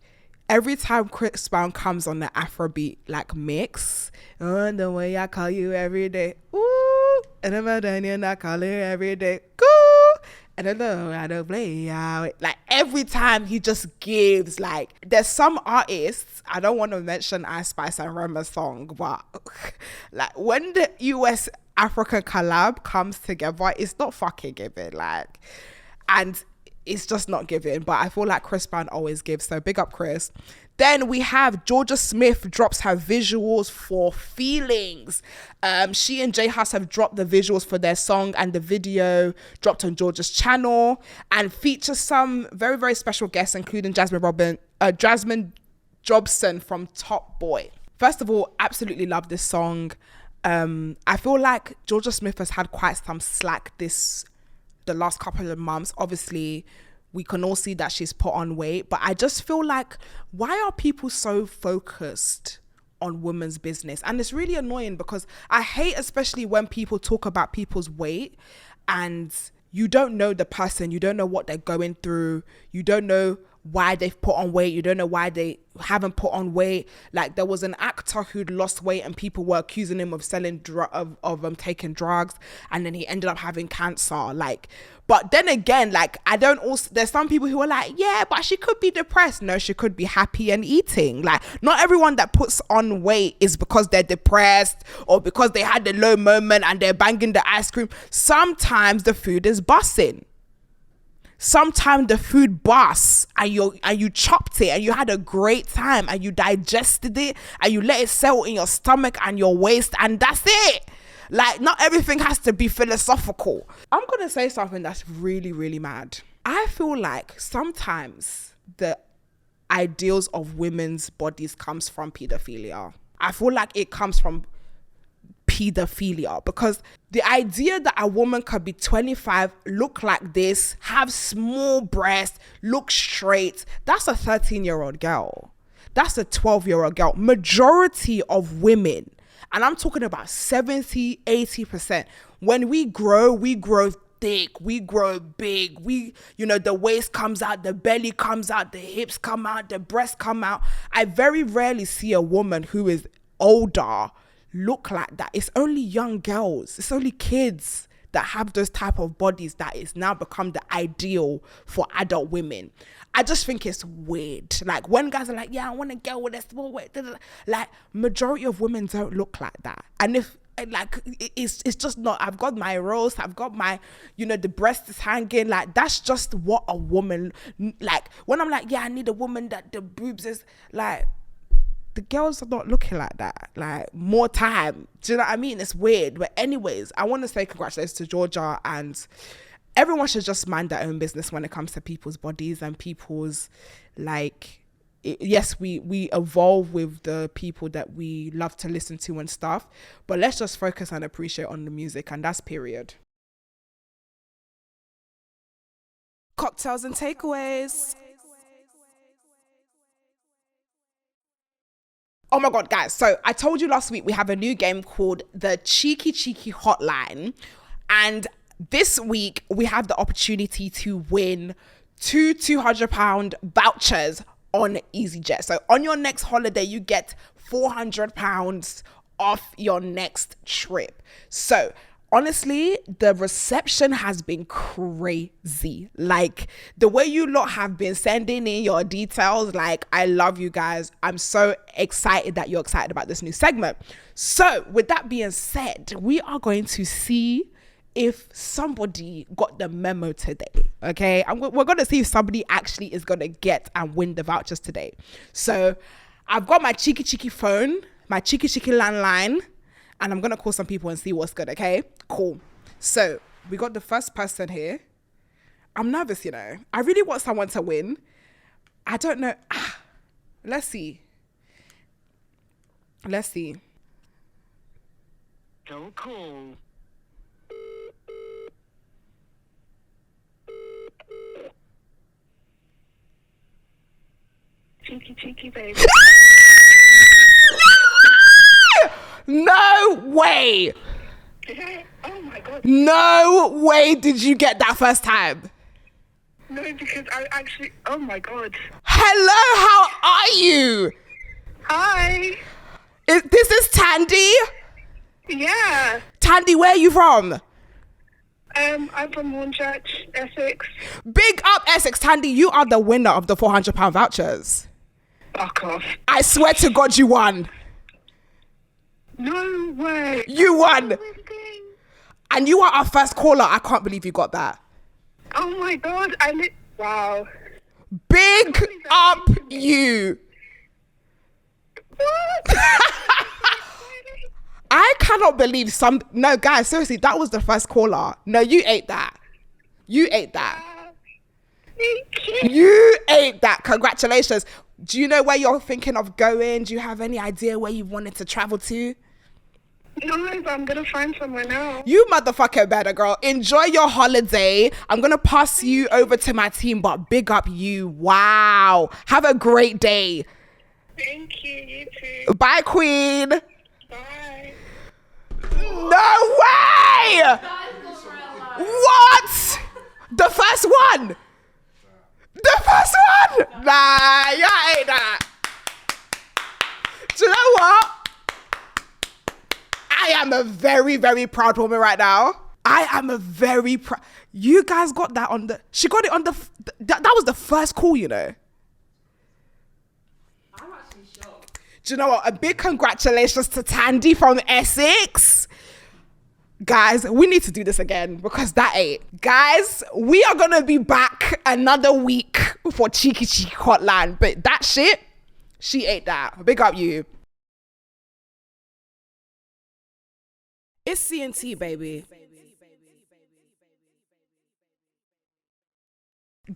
every time Chris Brown comes on the Afrobeat like mix, oh, the way I call you every day, ooh, and I'm a Daniel, I call her every day, cool, and I know how to play out. Like every time he just gives, like there's some artists, I don't want to mention Ice Spice and Rema's song, but like when the US African collab comes together, it's not fucking giving, like, and it's just not giving. But I feel like Chris Brown always gives, so big up Chris. Then we have Jorja Smith drops her visuals for Feelings. She and J Hus have dropped the visuals for their song, and the video dropped on Jorja's channel and features some very, very special guests, including Jasmine Jobson from Top Boy. First of all, absolutely love this song. I feel like Jorja Smith has had quite some slack the last couple of months. Obviously, we can all see that she's put on weight, but I just feel like, why are people so focused on women's business? And it's really annoying because I hate especially when people talk about people's weight and you don't know the person, you don't know what they're going through, you don't know why they've put on weight, you don't know why they haven't put on weight. Like there was an actor who'd lost weight and people were accusing him of selling taking drugs, and then he ended up having cancer. Like, but then again, like there's some people who are like, yeah, but she could be depressed. No, she could be happy and eating. Like not everyone that puts on weight is because they're depressed or because they had a low moment and they're banging the ice cream. Sometimes the food is busting. Sometimes the food busts and you chopped it and you had a great time and you digested it and you let it settle in your stomach and your waist, and that's it. Like not everything has to be philosophical. I'm gonna say something that's really, really mad. I feel like sometimes the ideals of women's bodies comes from pedophilia. I feel like it comes from pedophilia, because the idea that a woman could be 25, look like this, have small breasts, look straight, that's a 13-year-old girl. That's a 12-year-old girl. Majority of women, and I'm talking about 70, 80%, when we grow thick, we grow big, the waist comes out, the belly comes out, the hips come out, the breasts come out. I very rarely see a woman who is older look like that. It's only young girls, it's only kids that have those type of bodies that is now become the ideal for adult women. I just think it's weird. Like when guys are like, yeah, I want a girl with a small waist, like majority of women don't look like that. And if like it's just not, I've got my roast, I've got my, the breast is hanging, like that's just what a woman, like when I'm like, yeah, I need a woman that the boobs is like, the girls are not looking like that. Like more time, do you know what I mean? It's weird. But anyways, I want to say congratulations to Jorja, and everyone should just mind their own business when it comes to people's bodies and people's yes, we evolve with the people that we love to listen to and stuff, but let's just focus and appreciate on the music, and that's period. Cocktails and takeaways. Oh my God, guys. So I told you last week we have a new game called the Cheeky Hotline. And this week we have the opportunity to win two £200 vouchers on EasyJet. So on your next holiday, you get £400 off your next trip. So honestly, the reception has been crazy. Like the way you lot have been sending in your details, like I love you guys. I'm so excited that you're excited about this new segment. So with that being said, we are going to see if somebody got the memo today. Okay, we're going to see if somebody actually is going to get and win the vouchers today. So I've got my cheeky phone, my cheeky landline, and I'm going to call some people and see what's good, okay? Cool. So we got the first person here. I'm nervous, I really want someone to win. I don't know. Let's see. Don't call. Cheeky, baby. No way. Oh my God. No way did you get that first time. No, because I actually, oh my God. Hello, how are you? Hi. This is Tandy? Yeah. Tandy, where are you from? I'm from Hornchurch, Essex. Big up Essex. Tandy, you are the winner of the £400 vouchers. Fuck off. I swear to God you won. No way. You won. And you are our first caller. I can't believe you got that. Oh my God. Wow. Big up you. What? I cannot believe no, guys, seriously, that was the first caller. No, you ate that. Thank you. You ate that. Congratulations. Do you know where you're thinking of going? Do you have any idea where you wanted to travel to? No, but I'm going to find somewhere now. You motherfucker better, girl. Enjoy your holiday. I'm going to pass you over to my team, but big up you. Wow. Have a great day. Thank you. You too. Bye, queen. Bye. No way! What? The first one? Nah, y'all ain't that. Do you know what? I am a very, very proud woman right now. I am a very proud. You guys got that on the. She got it on the. That was the first call, I'm actually shocked. Do you know what? A big congratulations to Tandy from Essex. Guys, we need to do this again because that ain't. Guys, we are going to be back another week for Cheeky Hotline. But that shit, she ate that. Big up you. It's C&T, baby.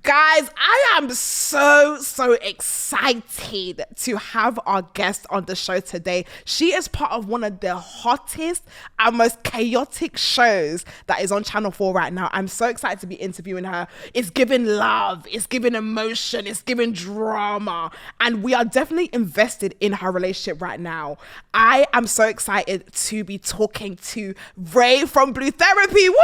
Guys, I am so excited to have our guest on the show today. She is part of one of the hottest and most chaotic shows that is on Channel 4 right now. I'm so excited to be interviewing her. It's giving love, it's giving emotion, it's giving drama, and we are definitely invested in her relationship right now. I am so excited to be talking to Ray from Blue Therapy. Woo!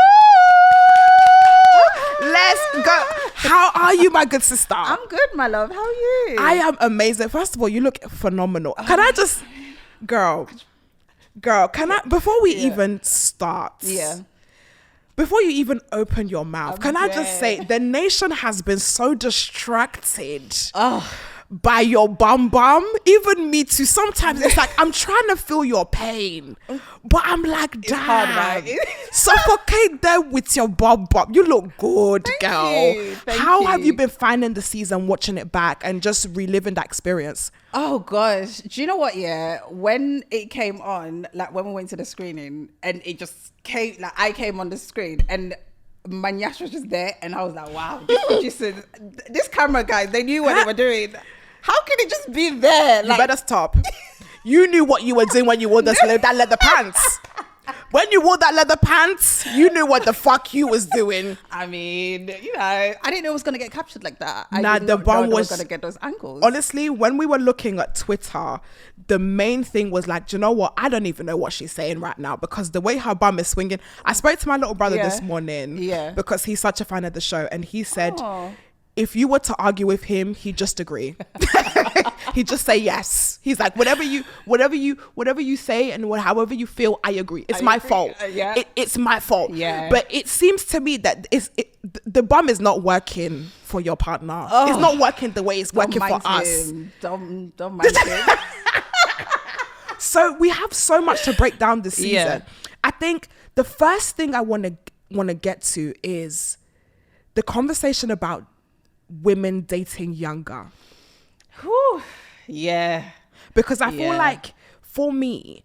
Let's go. How are you, my good sister? I'm good, my love. How are you? I am amazing. First of all, you look phenomenal. Can I just, girl, can I, before we even start, before you even open your mouth, can I just say, the nation has been so distracted by your bum, even me too. Sometimes it's like, I'm trying to feel your pain, but I'm like, damn, hard, right? suffocate them with your bum. You look good, girl. How have you been finding the season, watching it back and just reliving that experience? Oh gosh, do you know what? Yeah, when it came on, like when we went to the screening, and it just came, like I came on the screen and my nyash was just there, and I was like, wow, this camera guys, they knew what they were doing. How can it just be there? You better stop. You knew what you were doing when you wore that leather pants. When you wore that leather pants, you knew what the fuck you was doing. I mean, you know, I didn't know it was going to get captured like that. The bum was going to get those ankles. Honestly, when we were looking at Twitter, the main thing was like, do you know what? I don't even know what she's saying right now, because the way her bum is swinging. I spoke to my little brother this morning because he's such a fan of the show, and he said, if you were to argue with him, he'd just agree. He'd just say yes. He's like, whatever you say and however you feel, I agree. It's my fault. It's my fault. Yeah. But it seems to me that the bum is not working for your partner. It's not working the way it's working for us. Don't mind him. So we have so much to break down this season. Yeah. I think the first thing I want to get to is the conversation about women dating younger. Whew. Yeah. Because I feel like, for me,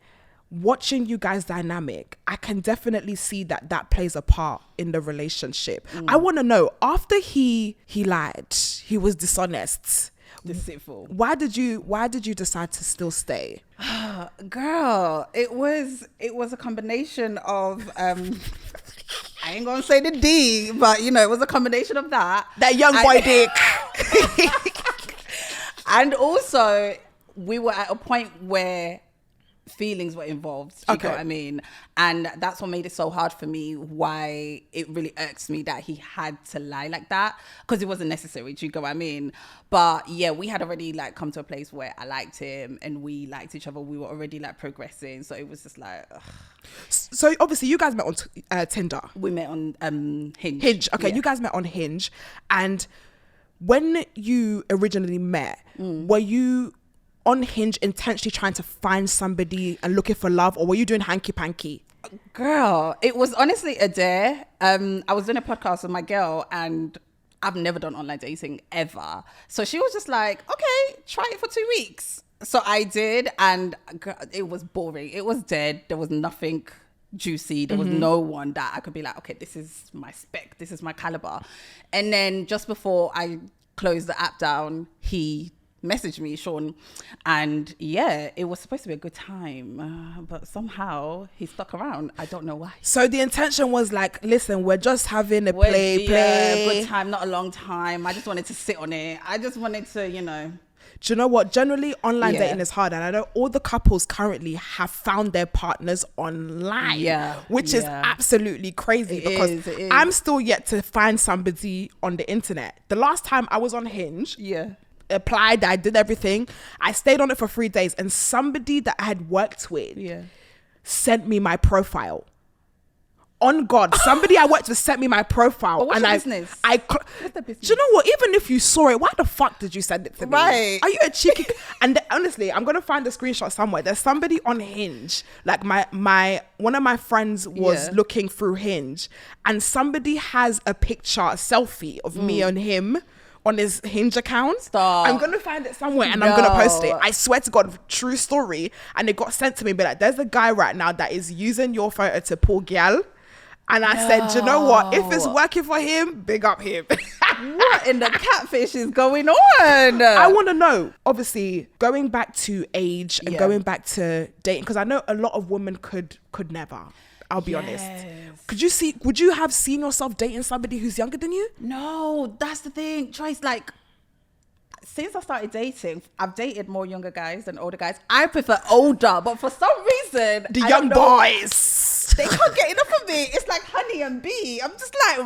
watching you guys' dynamic, I can definitely see that plays a part in the relationship. I want to know, after he lied, he was dishonest, deceitful, why did you decide to still stay? Girl, it was a combination of I ain't gonna say the D, but you know, it was a combination of that young boy dick. And also, we were at a point where feelings were involved. Do you get what I mean? And that's what made it so hard for me, why it really irks me that he had to lie like that, because it wasn't necessary. Do you get what I mean? But yeah, we had already like come to a place where I liked him and we liked each other. We were already like progressing. So it was just like, ugh. So obviously you guys met on Tinder. We met on Hinge. Okay, you guys met on Hinge. And when you originally met, were you on Hinge intentionally trying to find somebody and looking for love, or were you doing hanky-panky? Girl, it was honestly a dare. I was doing a podcast with my girl, and I've never done online dating ever. So she was just like, okay, try it for 2 weeks. So I did, and girl, it was boring. It was dead. There was nothing juicy. There was no one that I could be like, okay, this is my spec. This is my caliber. And then just before I closed the app down, he messaged me, Sean, and yeah, it was supposed to be a good time, but somehow he stuck around. I don't know why. So the intention was like, listen, we're just having a play. Good time, not a long time. I just wanted to sit on it. I just wanted to, you know. Do you know what? Generally, online dating is hard, and I know all the couples currently have found their partners online, which is absolutely crazy, because it is. I'm still yet to find somebody on the internet. The last time I was on Hinge, applied, I did everything, I stayed on it for 3 days, and somebody that I had worked with sent me my profile. On God, somebody I worked with sent me my profile. But what's your business? What's the business? Do you know what? Even if you saw it, why the fuck did you send it to me? Right. Are you a cheeky? And honestly, I'm gonna find the screenshot somewhere. There's somebody on Hinge. Like my one of my friends was looking through Hinge, and somebody has a picture, a selfie of me and him on his Hinge account. Stop. I'm gonna find it somewhere and I'm gonna post it. I swear to God, true story. And it got sent to me, but like, there's a guy right now that is using your photo to pull gal. And I said, do you know what? If it's working for him, big up him. What in the catfish is going on? I want to know, obviously, going back to age and Yeah. going back to dating, because I know a lot of women could never. I'll be honest. Would you have seen yourself dating somebody who's younger than you? No, that's the thing. Joyce, like, since I started dating, I've dated more younger guys than older guys. I prefer older, but for some reason, The I young don't know, boys. they can't get enough of me. It's like honey and bee. I'm just like,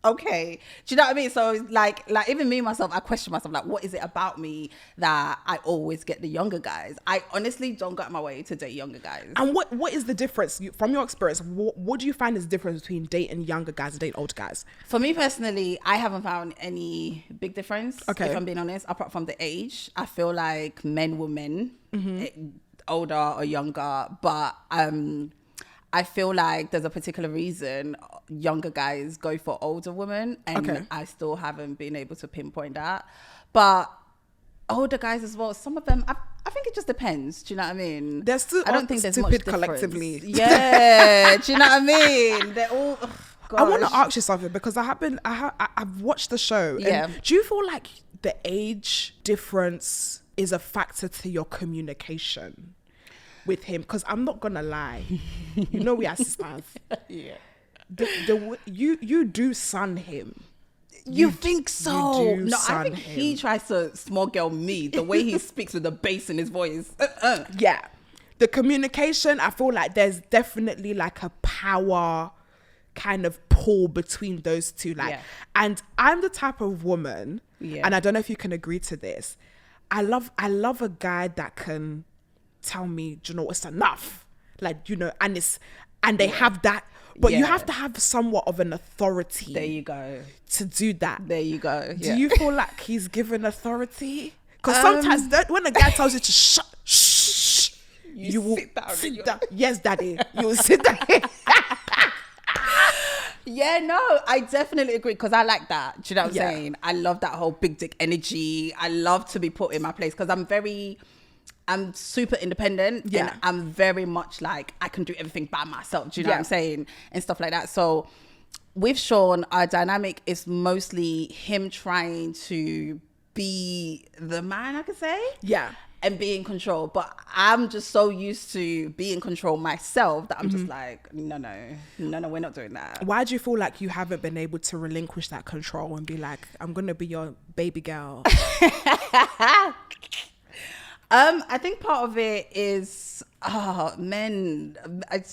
okay. Do you know what I mean? So like even me myself, I question myself, like, what is it about me that I always get the younger guys? I honestly don't go out my way to date younger guys. And what is the difference from your experience? What do you find is the difference between dating younger guys and dating older guys? For me personally, I haven't found any big difference. Okay. If I'm being honest, apart from the age, I feel like men were men, older or younger, but I feel like there's a particular reason younger guys go for older women, and Okay. I still haven't been able to pinpoint that. But older guys as well, some of them, I think it just depends. Do you know what I mean? They're still I don't think there's much stupid difference. collectively. Yeah, do you know what I mean? They're all. Ugh, I want to gosh. ask you something because I've watched the show. And Yeah. do you feel like the age difference is a factor to your communication with him? Because I'm not gonna lie, you know we are sisters. Yeah. You do son him. You think so? you do No, I son think him. he tries to small girl me. The way he speaks with the bass in his voice. Yeah, the communication. I feel like there's definitely like a power kind of pull between those two. Like, Yeah. and I'm the type of woman, Yeah. and I don't know if you can agree to this. I love a guy that can tell me, do you know, it's enough. Like, you know, and they have that, but you Yeah. have to have somewhat of an authority There you go. to do that. There you go. Do you feel like he's given authority? Because sometimes when a guy tells you to shh, you will sit down and sit you're- down. Yes, daddy. You will sit down. Yeah, no, I definitely agree because I like that. Do you know what I'm Yeah. saying? I love that whole big dick energy. I love to be put in my place because I'm super independent. Yeah. And I'm very much like, I can do everything by myself. Do you know what Yeah. I'm saying? And stuff like that. So with Sean, our dynamic is mostly him trying to be the man, I could say. Yeah. And be in control. But I'm just so used to be in control myself that I'm just like, no, we're not doing that. Why do you feel like you haven't been able to relinquish that control and be like, I'm going to be your baby girl? I think part of it is men.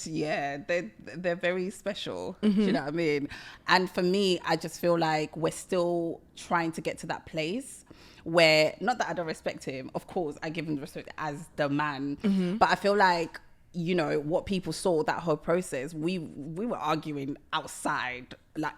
They're very special. Do you know what I mean? And for me, I just feel like we're still trying to get to that place where, not that I don't respect him, of course I give him respect as the man, but I feel like, you know, what people saw that whole process, we were arguing outside, like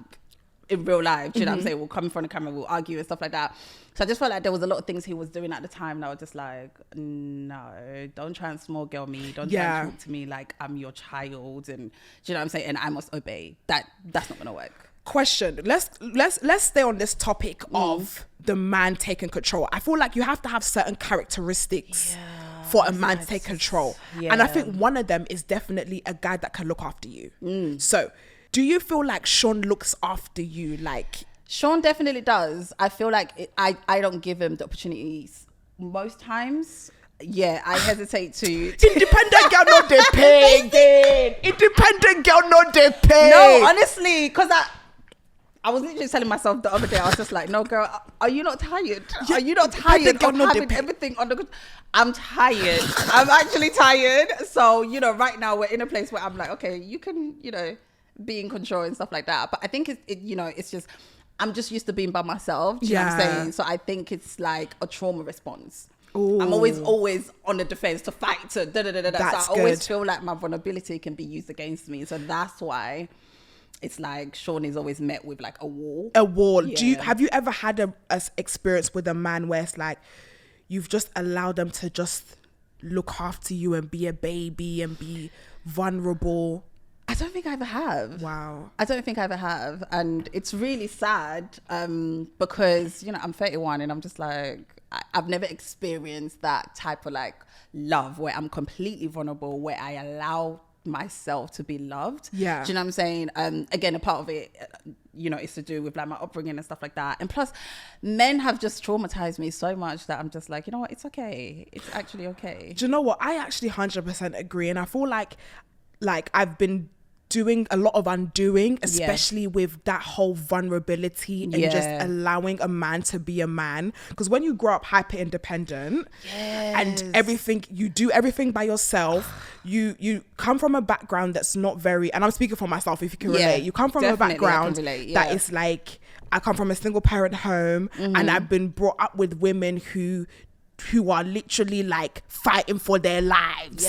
in real life. Do you know what I'm saying? We'll come in front of the camera, we'll argue and stuff like that. So I just felt like there was a lot of things he was doing at the time and I was just like, no, don't try and small girl me. Don't try and talk to me like I'm your child. And do you know what I'm saying? And I must obey. That's not gonna work. Question. Let's stay on this topic of the man taking control. I feel like you have to have certain characteristics for a man to take control. And I think one of them is definitely a guy that can look after you. So do you feel like Sean looks after you? Like, Sean definitely does. I feel like I don't give him the opportunities most times. Yeah, I hesitate to. independent girl not they pay. Independent girl not they pay. No, honestly, because I was literally telling myself the other day, I was just like, no, girl, are you not tired? Are you not tired girl of not having depend- everything on the... I'm tired. I'm actually tired. So, you know, right now we're in a place where I'm like, okay, you can, you know, be in control and stuff like that. But I think it's just, I'm just used to being by myself. Do you know what I'm saying? So I think it's like a trauma response. Ooh. I'm always on the defense to fight, to da-da-da-da-da. That's So I always good. feel like my vulnerability can be used against me. So that's why it's like Sean is always met with like a wall. A wall. Yeah. Have you ever had a experience with a man where it's like you've just allowed them to just look after you and be a baby and be vulnerable? I don't think I ever have. Wow. I don't think I ever have. And it's really sad because, you know, I'm 31 and I'm just like, I've never experienced that type of like love where I'm completely vulnerable, where I allow myself to be loved. Yeah. Do you know what I'm saying? Again, a part of it, is to do with like my upbringing and stuff like that. And plus, men have just traumatized me so much that I'm just like, you know what? It's okay. It's actually okay. Do you know what? I actually 100% agree. And I feel like I've been doing a lot of undoing, especially with that whole vulnerability and just allowing a man to be a man. Because when you grow up hyper independent and everything, you do everything by yourself, you come from a background that's not very, and I'm speaking for myself if you can relate, you come from a background that is like, I come from a single parent home, and I've been brought up with women who are literally like fighting for their lives,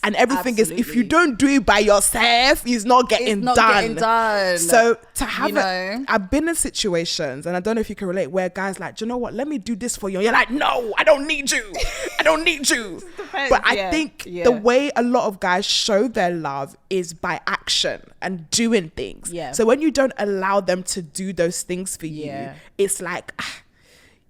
and everything is, if you don't do it by yourself, it's not getting done. So to have I've been in situations, and I don't know if you can relate, where guys like, do you know what, let me do this for you, and you're like, no, I don't need you. But I think the way a lot of guys show their love is by action and doing things. So when you don't allow them to do those things for you, it's like,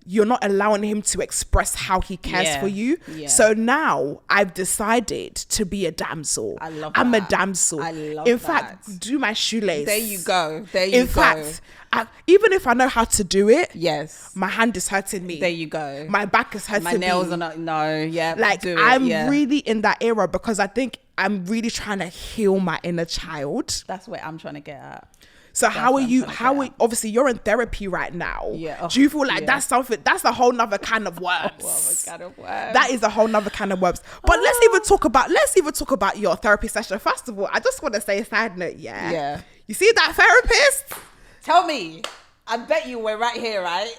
you're not allowing him to express how he cares for you. So now I've decided to be a damsel. I'm a damsel. In fact, do my shoelace. There you go. In fact, even if I know how to do it, my hand is hurting me. There you go. My back is hurting me. My nails are not, like, I'm really in that era, because I think I'm really trying to heal my inner child. That's what I'm trying to get at. So obviously you're in therapy right now. Do you feel like that's something, that's a whole nother can of worms? That is a whole nother can of worms. But let's even talk about your therapy session. First of all, I just want to say a side note. You see that therapist? Tell me. I bet you we're right here, right?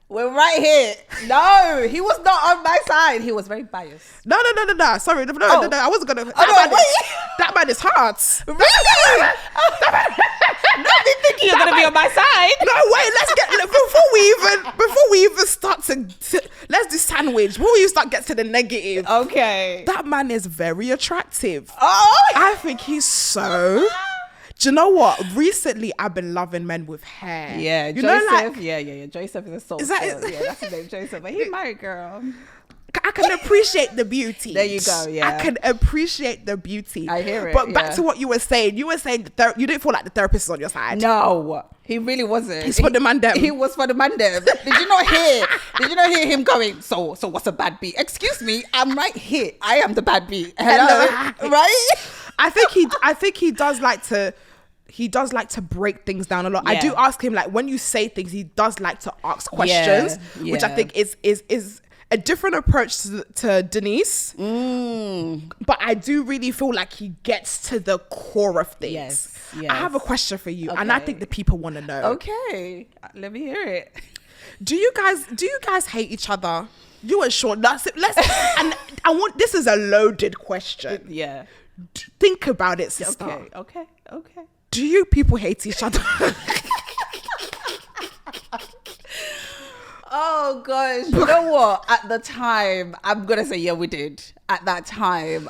We're right here. No, he was not on my side. He was very biased. No. Sorry, no. I wasn't gonna. That man is hard. Really? Not me thinking you're gonna be on my side. No, wait. Let's get before we even start to let's do sandwich. Before we start get to the negative. Okay. That man is very attractive. Oh, I think he's so. Do you know what? Recently, I've been loving men with hair. Yeah, you Joseph. Know, like, yeah. Joseph is a soul. Is that yeah, that's his name, Joseph. But he's married, girl. I can appreciate the beauty. There you go. Yeah, I can appreciate the beauty. I hear it. But back to what you were saying. You were saying you didn't feel like the therapist is on your side. No, he really wasn't. He's for the man them. He was for the man them. Did you not hear him going? So what's a bad beat? Excuse me, I'm right here. I am the bad beat. Hello, right? I think he does like to. He does like to break things down a lot. I do ask him, like, when you say things, he does like to ask questions, which I think is a different approach to Denise. But I do really feel like he gets to the core of things. Yes. I have a question for you, and I think the people want to know. Okay, let me hear it. Do you guys hate each other? You and Sean. And I want, this is a loaded question. Yeah. Think about it, sister. Okay. Do you people hate each other? Oh gosh, you know what? At the time, I'm gonna say yeah, we did. At that time,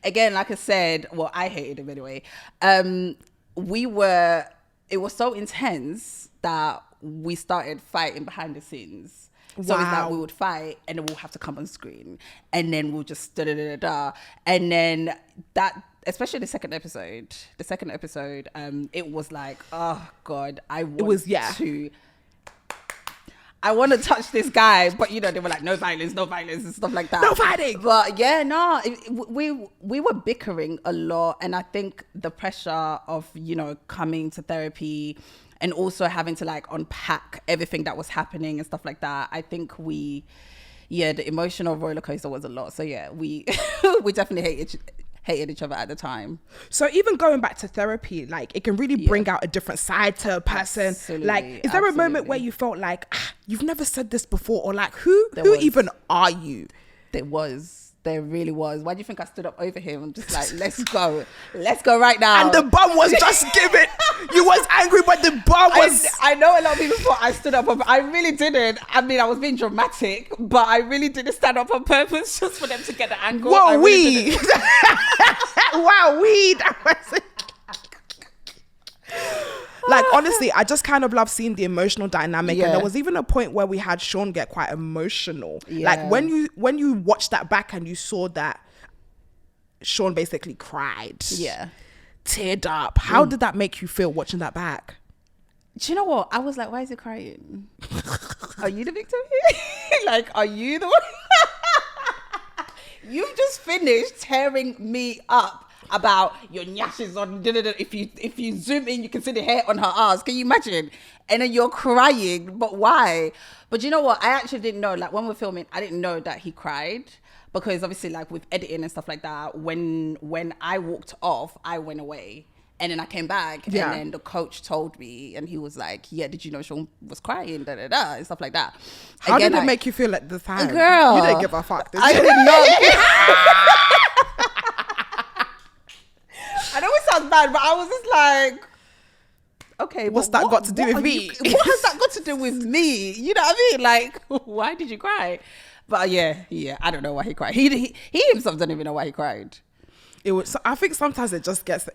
again, like I said, well, I hated him anyway. It was so intense that we started fighting behind the scenes. So it's like we would fight, and then we'll have to come on screen, and then we'll just da-da-da-da-da. And then that, especially the second episode, it was like, oh God, I want to touch this guy, but they were like, no violence and stuff like that. No fighting. But yeah, no, we were bickering a lot, and I think the pressure of coming to therapy and also having to like unpack everything that was happening and stuff like that. I think the emotional roller coaster was a lot. So yeah, we we definitely hated each other at the time. So even going back to therapy, like, it can really bring out a different side to a person. Absolutely, like, is there a moment where you felt like, you've never said this before, or like, who even are you? There really was. Why do you think I stood up over him? I'm just like, let's go right now. And the bum was just given. You was angry, but the bum was. I know a lot of people thought I stood up, I really didn't. I mean, I was being dramatic, but I really didn't stand up on purpose just for them to get the angle. Wow, weed. Wow, weed. Like, honestly, I just kind of love seeing the emotional dynamic. And there was even a point where we had Sean get quite emotional. Like, when you watch that back and you saw that Sean basically cried. Yeah. Teared up. How did that make you feel watching that back? Do you know what? I was like, why is he crying? Are you the victim here? Like, are you the one? You've just finished tearing me up about your nyashes on. If you zoom in, you can see the hair on her ass. Can you imagine? And then you're crying, but why? But you know what? I actually didn't know. Like when we're filming, I didn't know that he cried because obviously, like with editing and stuff like that, when I walked off, I went away. And then I came back, and then the coach told me, and he was like, "Yeah, did you know Sean was crying, and stuff like that." How did it make you feel at the time? Girl, you didn't give a fuck. Did you? I did not. I know it sounds bad, but I was just like, "Okay, what's that got to do with me? What has that got to do with me? You know what I mean? Like, why did you cry?" But yeah, I don't know why he cried. He himself doesn't even know why he cried. It was. I think sometimes it just gets a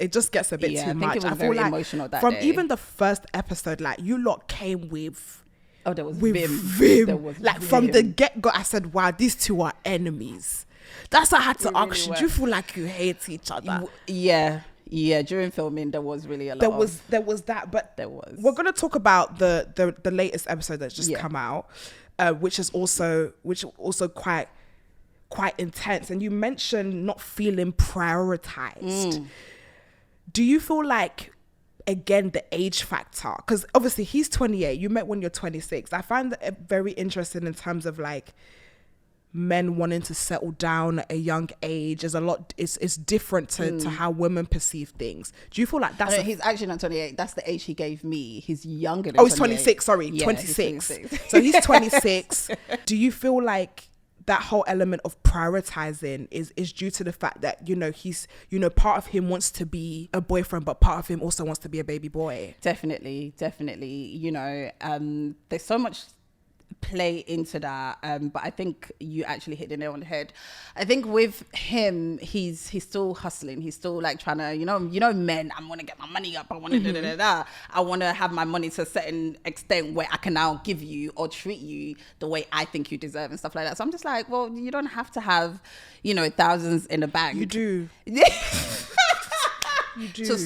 bit too much. I think it was very emotional that from day. Even the first episode, like you lot came with. Oh, there was with vim. There was like vim. from the get go. I said, "Wow, these two are enemies." That's why I had to ask you. Do you feel like you hate each other? Yeah. During filming, there was really a lot. There was that, but there was. We're gonna talk about the latest episode that's just come out, which is also quite intense. And you mentioned not feeling prioritized. Do you feel like, again, the age factor, because obviously he's 28, you met when you're 26. I find that very interesting in terms of like men wanting to settle down at a young age. Is a lot, it's different to how women perceive things. Do you feel like that's he's actually not 28, that's the age he gave me. He's younger than he's 26, sorry. Yeah, 26. He's 26. So he's 26. Do you feel like that whole element of prioritizing is due to the fact that, you know, he's, you know, part of him wants to be a boyfriend, but part of him also wants to be a baby boy? Definitely. You know, there's so much play into that, but I think you actually hit the nail on the head. I think with him, he's still hustling. He's still like trying to, you know, men. I want to get my money up. I want to I want to have my money to a certain extent where I can now give you or treat you the way I think you deserve and stuff like that. So I'm just like, well, you don't have to have, you know, thousands in the bank. You do. You do. To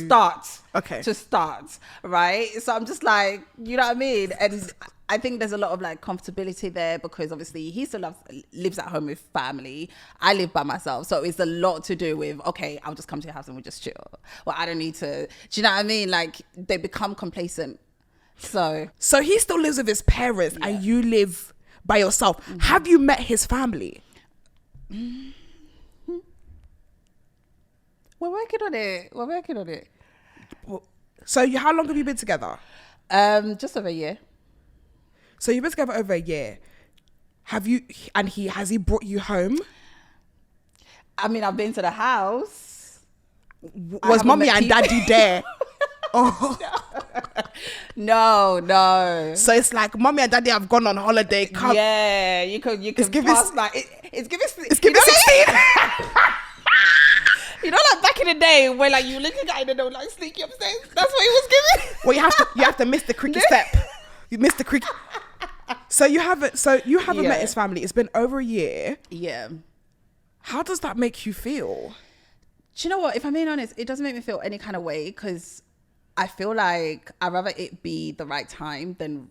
start, right? So I'm just like, you know what I mean? And I think there's a lot of like comfortability there because obviously he still lives at home with family. I live by myself. So it's a lot to do with, okay, I'll just come to your house and we'll just chill. Well, I don't need to, do you know what I mean? Like they become complacent. So he still lives with his parents and you live by yourself. Mm-hmm. Have you met his family? We're working on it. So how long have you been together? Just over a year. So you've been together over a year. Has he brought you home? I mean, I've been to the house. Was mommy and daddy there? Oh. No. So it's like mommy and daddy have gone on holiday. Come. Yeah, you can it's pass like it's giving 16. You know, like back in the day where like you literally got in the door like sneaky upstairs. That's what he was giving. Well, you have to miss the cricket step. You missed the cricket. So you haven't met his family. It's been over a year. Yeah. How does that make you feel? Do you know what? If I'm being honest, it doesn't make me feel any kind of way because I feel like I'd rather it be the right time than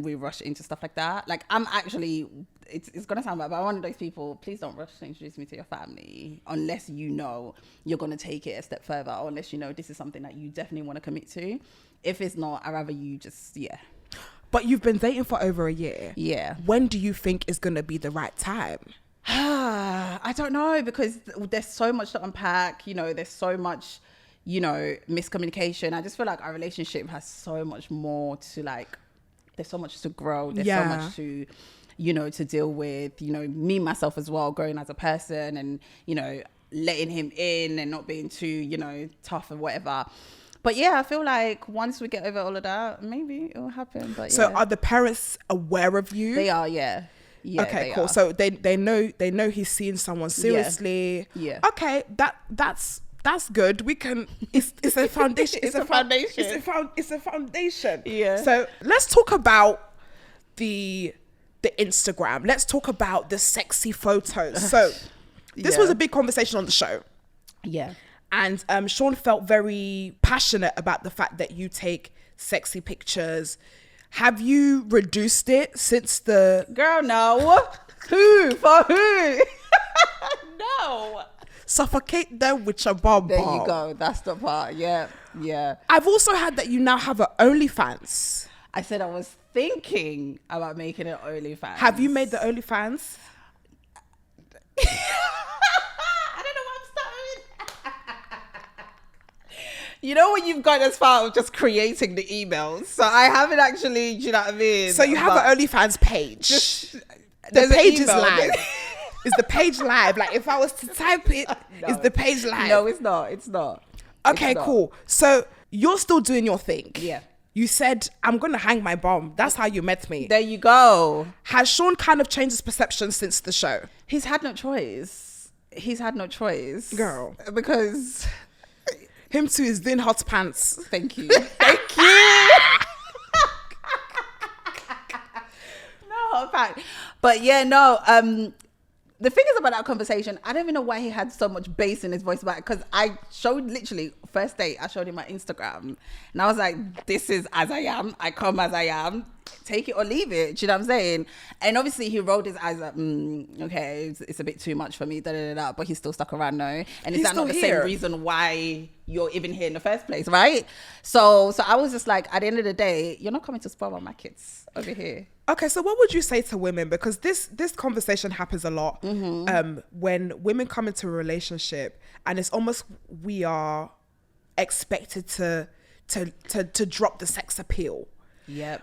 we rush into stuff like that. Like I'm actually, it's gonna sound bad, but I'm one of those people, please don't rush to introduce me to your family unless you know you're gonna take it a step further or unless you know this is something that you definitely want to commit to. If it's not, I'd rather you just, But you've been dating for over a year. Yeah. When do you think is gonna be the right time? I don't know because there's so much to unpack, you know, there's so much, you know, miscommunication. I just feel like our relationship has so much more to like, there's so much to grow. There's so much to, you know, to deal with, you know, me, myself as well, growing as a person and, you know, letting him in and not being too, you know, tough or whatever. But yeah, I feel like once we get over all of that, maybe it'll happen. But so are the parents aware of you? They are, yeah. Yeah, okay, cool. So they know he's seeing someone seriously. Yeah. Okay, that's good. We can. It's a foundation. It's a foundation. It's a foundation. Yeah. So let's talk about the Instagram. Let's talk about the sexy photos. So This was a big conversation on the show. Yeah. And Sean felt very passionate about the fact that you take sexy pictures. Have you reduced it since the... Girl, no. Who? For who? No. Suffocate them with your bomb. There you go. That's the part. Yeah. Yeah. I've also heard that you now have an OnlyFans. I said I was thinking about making an OnlyFans. Have you made the OnlyFans? I don't know what I'm starting. You know when you've gone as far as just creating the emails. So I haven't actually, do you know what I mean? So you have an OnlyFans page. The page is live. Is the page live? Like if I was to type it, No. is the page live? No, it's not. It's not. Okay, It's not. cool. So you're still doing your thing. Yeah. You said, I'm going to hang my bomb. That's how you met me. There you go. Has Sean kind of changed his perception since the show? He's had no choice. He's had no choice. Girl. Because... Him too is doing hot pants. Thank you. Thank you. No, fact. But yeah, no. The thing is about that conversation, I don't even know why he had so much bass in his voice about it. Because I showed literally first date, I showed him my Instagram, and I was like, "This is as I am. I come as I am. Take it or leave it." Do you know what I'm saying? And obviously he rolled his eyes up. Okay, it's a bit too much for me. But he's still stuck around now. And is He's that not the still here. same reason why you're even here in the first place, right? So I was just like, at the end of the day, you're not coming to spoil my kids over here. Okay, so what would you say to women? Because this conversation happens a lot when women come into a relationship, and it's almost we are expected to drop the sex appeal. Yep.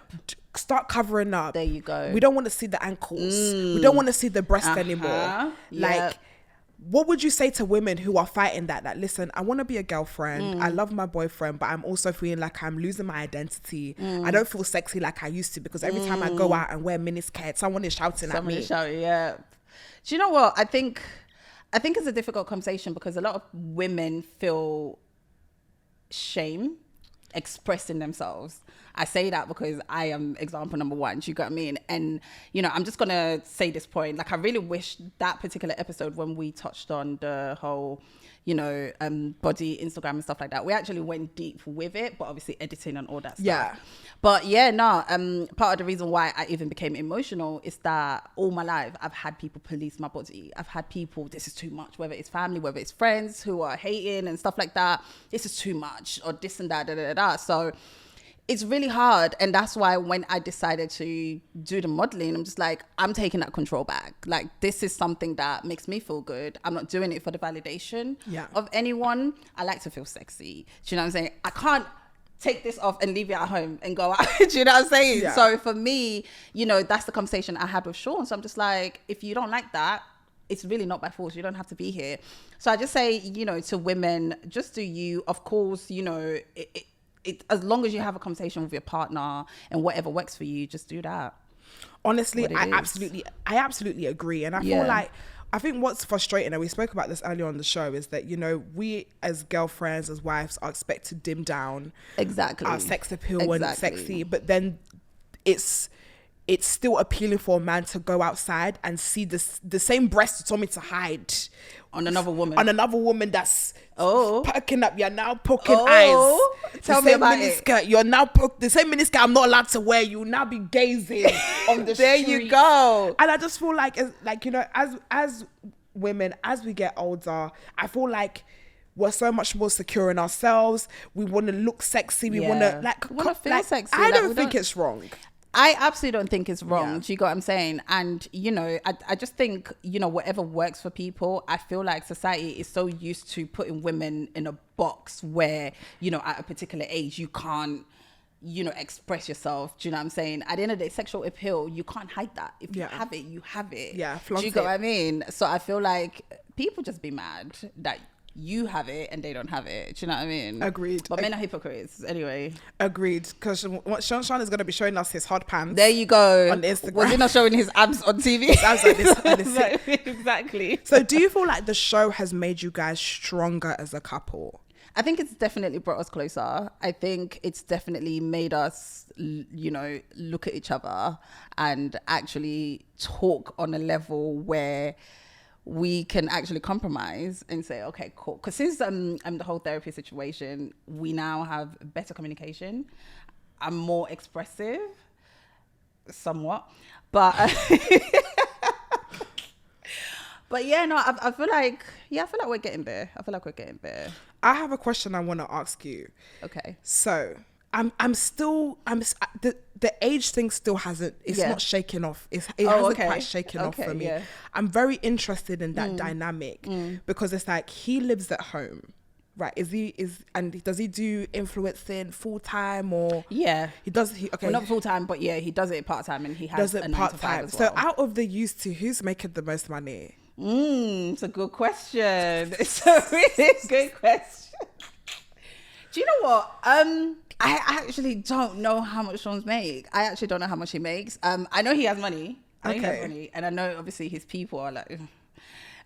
Start covering up. There you go. We don't want to see the ankles. We don't want to see the breast anymore. Like, Yep. what would you say to women who are fighting that listen, I want to be a girlfriend. I love my boyfriend, but I'm also feeling like I'm losing my identity. I don't feel sexy like I used to because every time I go out and wear miniskirt, someone is shouting at me. Yeah. Do you know what? I think it's a difficult conversation because a lot of women feel shame expressing themselves. I say that because I am example number one. Do you get what I mean? And, you know, I'm just going to say this point. Like, I really wish that particular episode when we touched on the whole, you know, body, Instagram and stuff like that, we actually went deep with it, but obviously editing and all that stuff. Yeah. But yeah, no, part of the reason why I even became emotional is that all my life I've had people police my body. I've had people, this is too much, whether it's family, whether it's friends who are hating and stuff like that. This is too much, or this and that, da, da, da, da. So it's really hard. And that's why when I decided to do the modeling, I'm just like, I'm taking that control back. Like, this is something that makes me feel good. I'm not doing it for the validation of anyone. I like to feel sexy. Do you know what I'm saying? I can't take this off and leave it at home and go out. Do you know what I'm saying? Yeah. So for me, you know, that's the conversation I had with Sean. So I'm just like, if you don't like that, it's really not by force. You don't have to be here. So I just say, you know, to women, just do you. Of course, you know, it as long as you have a conversation with your partner and whatever works for you, just do that. Honestly, What it is. I absolutely agree. And I feel like, I think what's frustrating, and we spoke about this earlier on the show, is that, you know, we as girlfriends, as wives, are expected to dim down Exactly. our sex appeal and Exactly. sexy, but then it's still appealing for a man to go outside and see the same breast you told me to hide On another woman. That's Oh. perking up. You're now poking Oh. eyes. Tell The me same about miniskirt. You're now the same miniskirt I'm not allowed to wear. You'll now be gazing on the There street. you go. And I just feel like, you know, as women, as we get older, I feel like we're so much more secure in ourselves. We want to look sexy. We want to feel sexy. I Like, don't we think don't- it's wrong. I absolutely don't think it's wrong. Yeah. Do you get what I'm saying? And, you know, I just think, you know, whatever works for people, I feel like society is so used to putting women in a box where, you know, at a particular age, you can't, you know, express yourself. Do you know what I'm saying? At the end of the day, sexual appeal, you can't hide that. If you have it, you have it. Yeah, Do flaunt you get it. what I mean? So I feel like people just be mad that you have it and they don't have it. Do you know what I mean? Agreed. But men are hypocrites anyway. Agreed. Because Sean is going to be showing us his hot pants. There you go. On Instagram. Was he not showing his abs on TV? His abs like this, like this. Exactly. So do you feel like the show has made you guys stronger as a couple? I think it's definitely brought us closer. I think it's definitely made us, you know, look at each other and actually talk on a level where we can actually compromise and say, okay, cool. Because since the whole therapy situation, we now have better communication. I'm more expressive, somewhat, but but yeah, no, I feel like we're getting there. I have a question I want to ask you. Okay. So the age thing still hasn't, it's not shaken off. It hasn't quite shaken off for me. Yeah. I'm very interested in that dynamic because it's like he lives at home, right? Does he do influencing full time or? Yeah. He does, well, not full time, but yeah, he does it part time and he has a 9 to 5 as well. So out of the used to, who's making the most money? It's a good question. It's a really good question. Do you know what? I actually don't know how much Sean's make. I actually don't know how much he makes. I know he has money. And I know obviously his people are like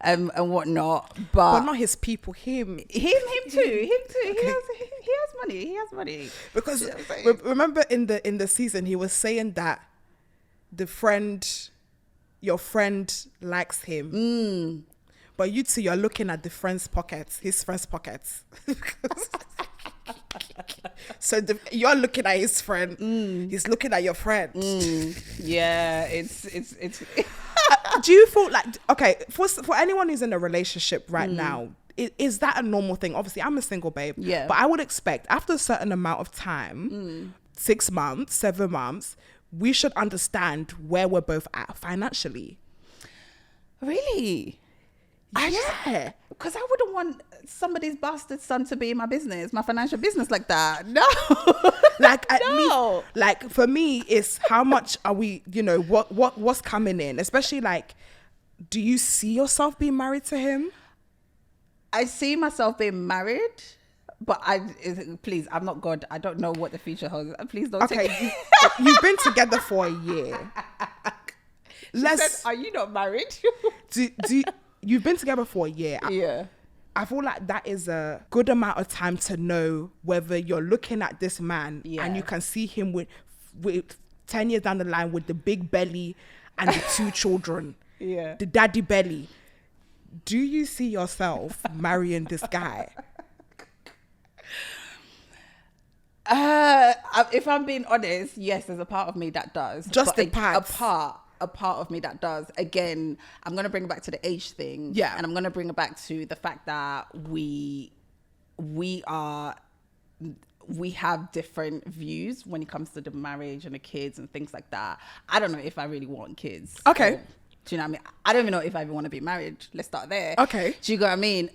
and whatnot, but not his people, him too. Okay. He has money. Because remember in the season he was saying that your friend likes him. But you two, you're looking at his friend's pockets. So you're looking at his friend. He's looking at your friend. Yeah, it's. Do you feel like, okay, for anyone who's in a relationship right now, is that a normal thing? Obviously, I'm a single babe. Yeah. But I would expect after a certain amount of time, 6 months, 7 months, we should understand where we're both at financially. Really? Yeah. Because I wouldn't want somebody's bastard son to be in my business, my financial business like that. No. Like at least, like for me, it's how much are we, what's coming in? Especially like, do you see yourself being married to him? I see myself being married, but please, I'm not God. I don't know what the future holds. Please don't take it. You've been together for a year. Are you not married? You've been together for a year. Yeah. I feel like that is a good amount of time to know whether you're looking at this man and you can see him with 10 years down the line with the big belly and the 2 children. Yeah. The daddy belly. Do you see yourself marrying this guy? If I'm being honest, yes, there's a part of me that does. Just the parts. A part of me that does. Again, I'm going to bring it back to the age thing. Yeah. And I'm going to bring it back to the fact that we have different views when it comes to the marriage and the kids and things like that. I don't know if I really want kids. Okay. Do you know what I mean? I don't even know if I even want to be married. Let's start there. Okay. Do you know what I mean?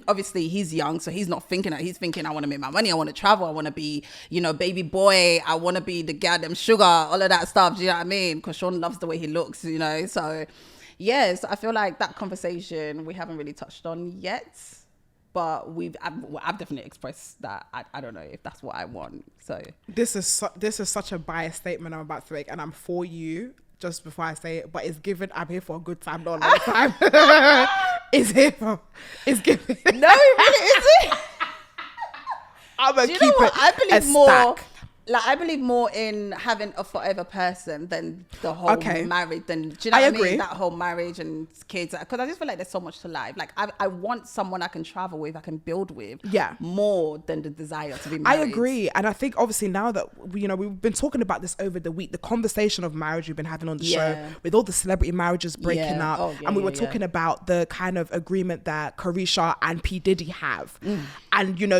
Obviously, he's young, so he's not thinking that. He's thinking, I want to make my money. I want to travel. I want to be, baby boy. I want to be the goddamn sugar, all of that stuff. Do you know what I mean? Because Sean loves the way he looks, So, yes, I feel like that conversation we haven't really touched on yet. But I've definitely expressed that I don't know if that's what I want. So this is such a biased statement I'm about to make, and I'm for you. Just before I say it, but it's given. I'm here for a good time, not a long time. It's given. No, it really isn't. I'm gonna keep it. I believe more. Stack. Like I believe more in having a forever person than the whole married. Than do you know I what agree. I mean? That whole marriage and kids. Because I just feel like there's so much to life. Like I want someone I can travel with, I can build with. Yeah. More than the desire to be married. I agree, and I think obviously now that we've been talking about this over the week, the conversation of marriage we've been having on the show with all the celebrity marriages breaking up, and we were talking about the kind of agreement that Carisha and P Diddy have, and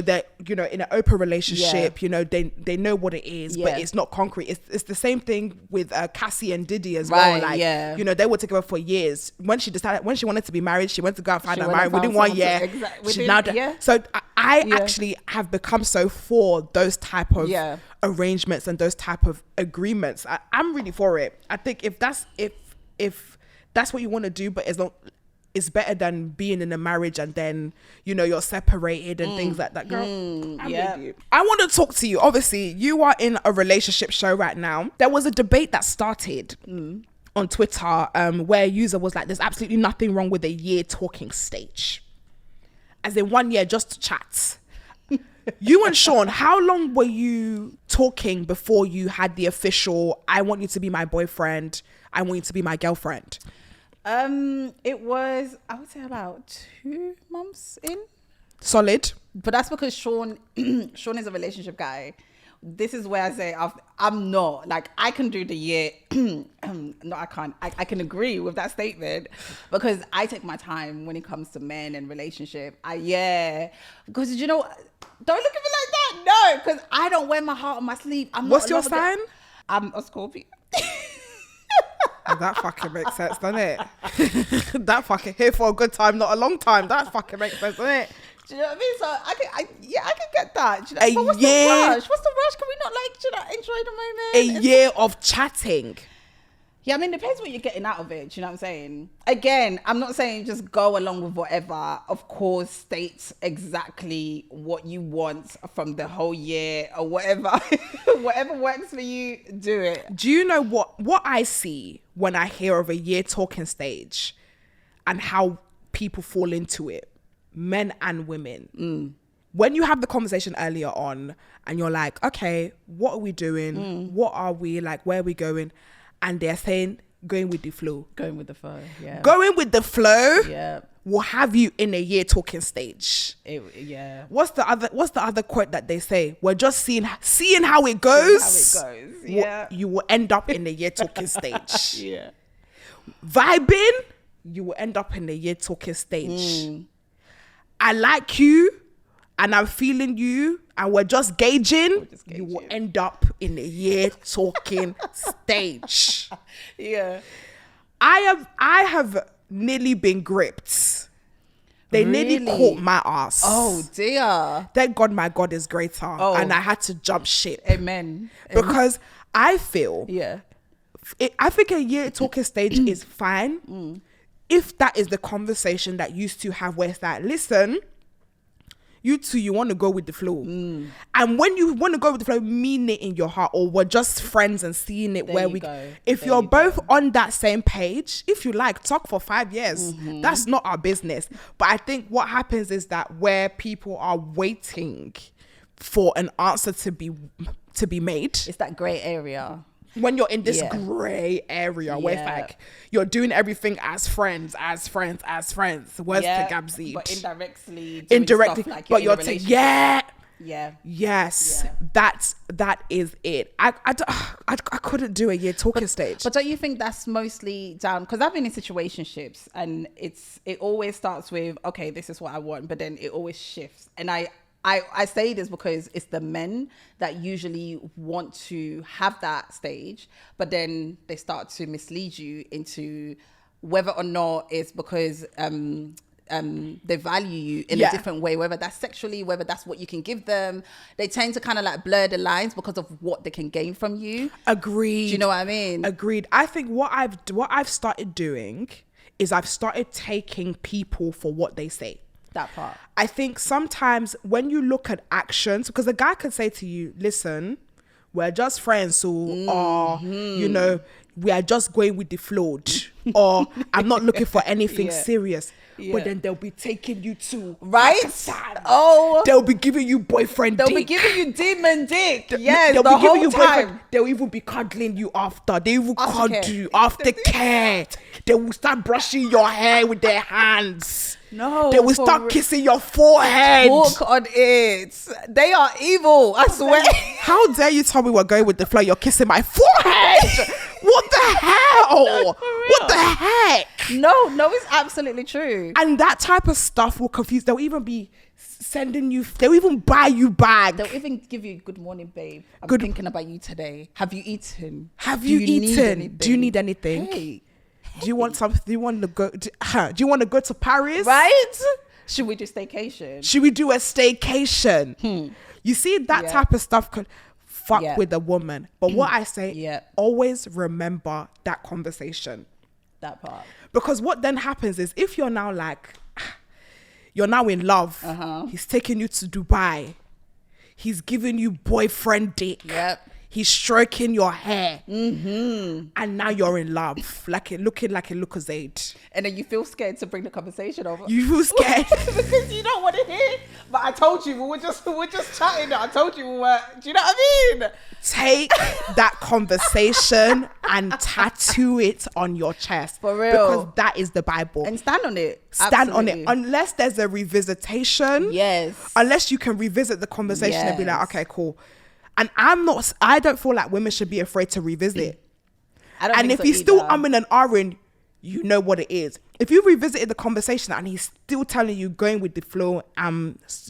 that in an open relationship, they know what it is, but it's not concrete. It's the same thing with Cassie and Diddy as well. Like they were together for years. When she wanted to be married, she went to go and find her married within 1 year. So I actually have become so for those type of arrangements and those type of agreements. I'm really for it. I think if that's what you want to do, but it's better than being in a marriage and then you're separated and things like that. Girl, I'm with you. I want to talk to you. Obviously, you are in a relationship show right now. There was a debate that started on Twitter where a user was like, "There's absolutely nothing wrong with a year talking stage." As in 1 year just to chat. You and Sean, how long were you talking before you had the official, I want you to be my boyfriend, I want you to be my girlfriend? It was, I would say, about 2 months in. Solid. But that's because Sean is a relationship guy. This is where I say I'm not. Like, I can do the year. No, I can't. I can agree with that statement because I take my time when it comes to men and relationship. Because, don't look at me like that. No, because I don't wear my heart on my sleeve. What's your sign? I'm a Scorpio. That fucking makes sense, doesn't it? That fucking here for a good time, not a long time. That fucking makes sense, doesn't it? Do you know what I mean? So I can get that. Do you know? A But what's year- the rush? What's the rush? Can we not enjoy the moment? A year of chatting. Yeah, I mean, it depends what you're getting out of it. Do you know what I'm saying? Again, I'm not saying just go along with whatever. Of course, state exactly what you want from the whole year or whatever. Whatever works for you, do it. Do you know what I see when I hear of a year talking stage and how people fall into it? Men and women. When you have the conversation earlier on and you're like, okay, what are we doing? What are we like? Where are we going? And they're saying, going with the flow. Going with the flow, yeah. Going with the flow Yeah. will have you in a year talking stage. Yeah. What's the other quote that they say? We're just seeing how it goes. How it goes, yeah. You will end up in a year talking stage. Yeah. Vibing, you will end up in a year talking stage. I like you and I'm feeling you and we're just gauging, you will end up in a year talking stage. Yeah. I have nearly been gripped. They nearly Really? caught my ass. Oh dear. Thank God my God is greater. And I had to jump ship. Amen. Because I feel, Yeah. I think a year talking stage is fine. If that is the conversation that you two have where it's like, listen, you two, you want to go with the flow. And when you want to go with the flow, mean it in your heart, or we're just friends and seeing it There where you we go. If There you're you both go. on that same page, if you like, talk for 5 years. That's not our business. But I think what happens is that where people are waiting for an answer to be made, It's that grey area. when you're in this Yeah. gray area where it's Yeah. like you're doing everything as friends, words to Gabsy. But indirectly. Doing indirectly, stuff like but you're you're in a relationship. yeah, Yeah. yes, Yeah. that is it. I couldn't do a year talking stage. But don't you think that's mostly down? Because I've been in situationships and it always starts with, okay, this is what I want, but then it always shifts. And I say this because it's the men that usually want to have that stage, but then they start to mislead you into whether or not it's because they value you in a different way, whether that's sexually, whether that's what you can give them. They tend to kind of like blur the lines because of what they can gain from you. Agreed. Do you know what I mean? Agreed. I think what I've started doing is I've started taking people for what they say. That part. I think sometimes when you look at actions, because a guy could say to you, listen, we're just friends, so, or, we are just going with the flow, or I'm not looking for anything serious. Yeah. But then they'll be taking you to Right? Pakistan. Oh. They'll be giving you boyfriend They'll dick. be giving you demon dick. Yes, They'll the be giving whole you time. boyfriend. They'll even be cuddling you after. They even Aftercare. cuddle you after care. They will start brushing your hair with their hands. No, They will for start real. kissing your forehead. Walk on it. They are evil. I swear. How dare you tell me we're going with the flow? You're kissing my forehead. What the hell? What the heck? No, it's absolutely true. And that type of stuff will confuse. They'll even be sending you. They'll even buy you bag. They'll even give you good morning, babe. I'm Good- thinking about you today. Have you eaten? Have Do you need eaten? anything? Do you need anything? Hey. Do you want something? Do you want to go? Do you want to go to Paris? Right? Should we do staycation? Should we do a staycation? You see, that Yeah. type of stuff could fuck Yeah. with a woman. But what I say, Yeah. always remember that conversation. That part. Because what then happens is if you're now like, you're now in love, he's taking you to Dubai, he's giving you boyfriend dick, Yep. He's stroking your hair. And now you're in love. Looking like a Lucozade. And then you feel scared to bring the conversation over. You feel scared. Because you don't want to hear. But I told you, we were just chatting. I told you we were, do you know what I mean? Take that conversation and tattoo it on your chest. For real. Because that is the Bible. And stand on it. Stand on Absolutely. it. Unless there's a revisitation. Yes. Unless you can revisit the conversation and be like, Yes. okay, cool. And I don't feel like women should be afraid to revisit. I don't And think if so he's still either. umming and ahhing, you know what it is. If you revisited the conversation and he's still telling you, going with the flow,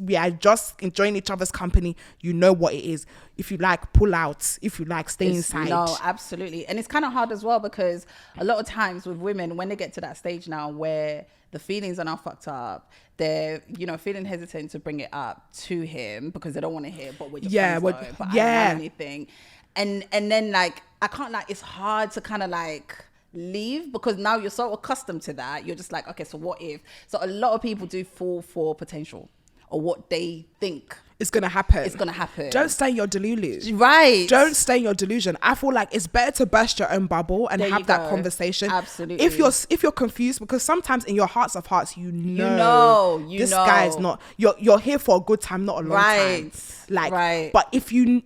we are just enjoying each other's company, you know what it is. If you like, pull out. If you like, stay inside. No, absolutely. And it's kind of hard as well because a lot of times with women, when they get to that stage now where the feelings are now fucked up, they're, feeling hesitant to bring it up to him because they don't want to hear, but we're just friends though, but I don't have anything. And then like, I can't it's hard to kind of like leave because now you're so accustomed to that. You're just like, okay, so what if? So a lot of people do fall for potential or what they think It's going to happen. It's going to happen. Don't stay in your delusion. Right. Don't stay in your delusion. I feel like it's better to burst your own bubble and There have you that go. conversation. Absolutely. If you're confused, because sometimes in your hearts of hearts, you know, this guy is not. You're here for a good time, not a long time. Like, right. But if you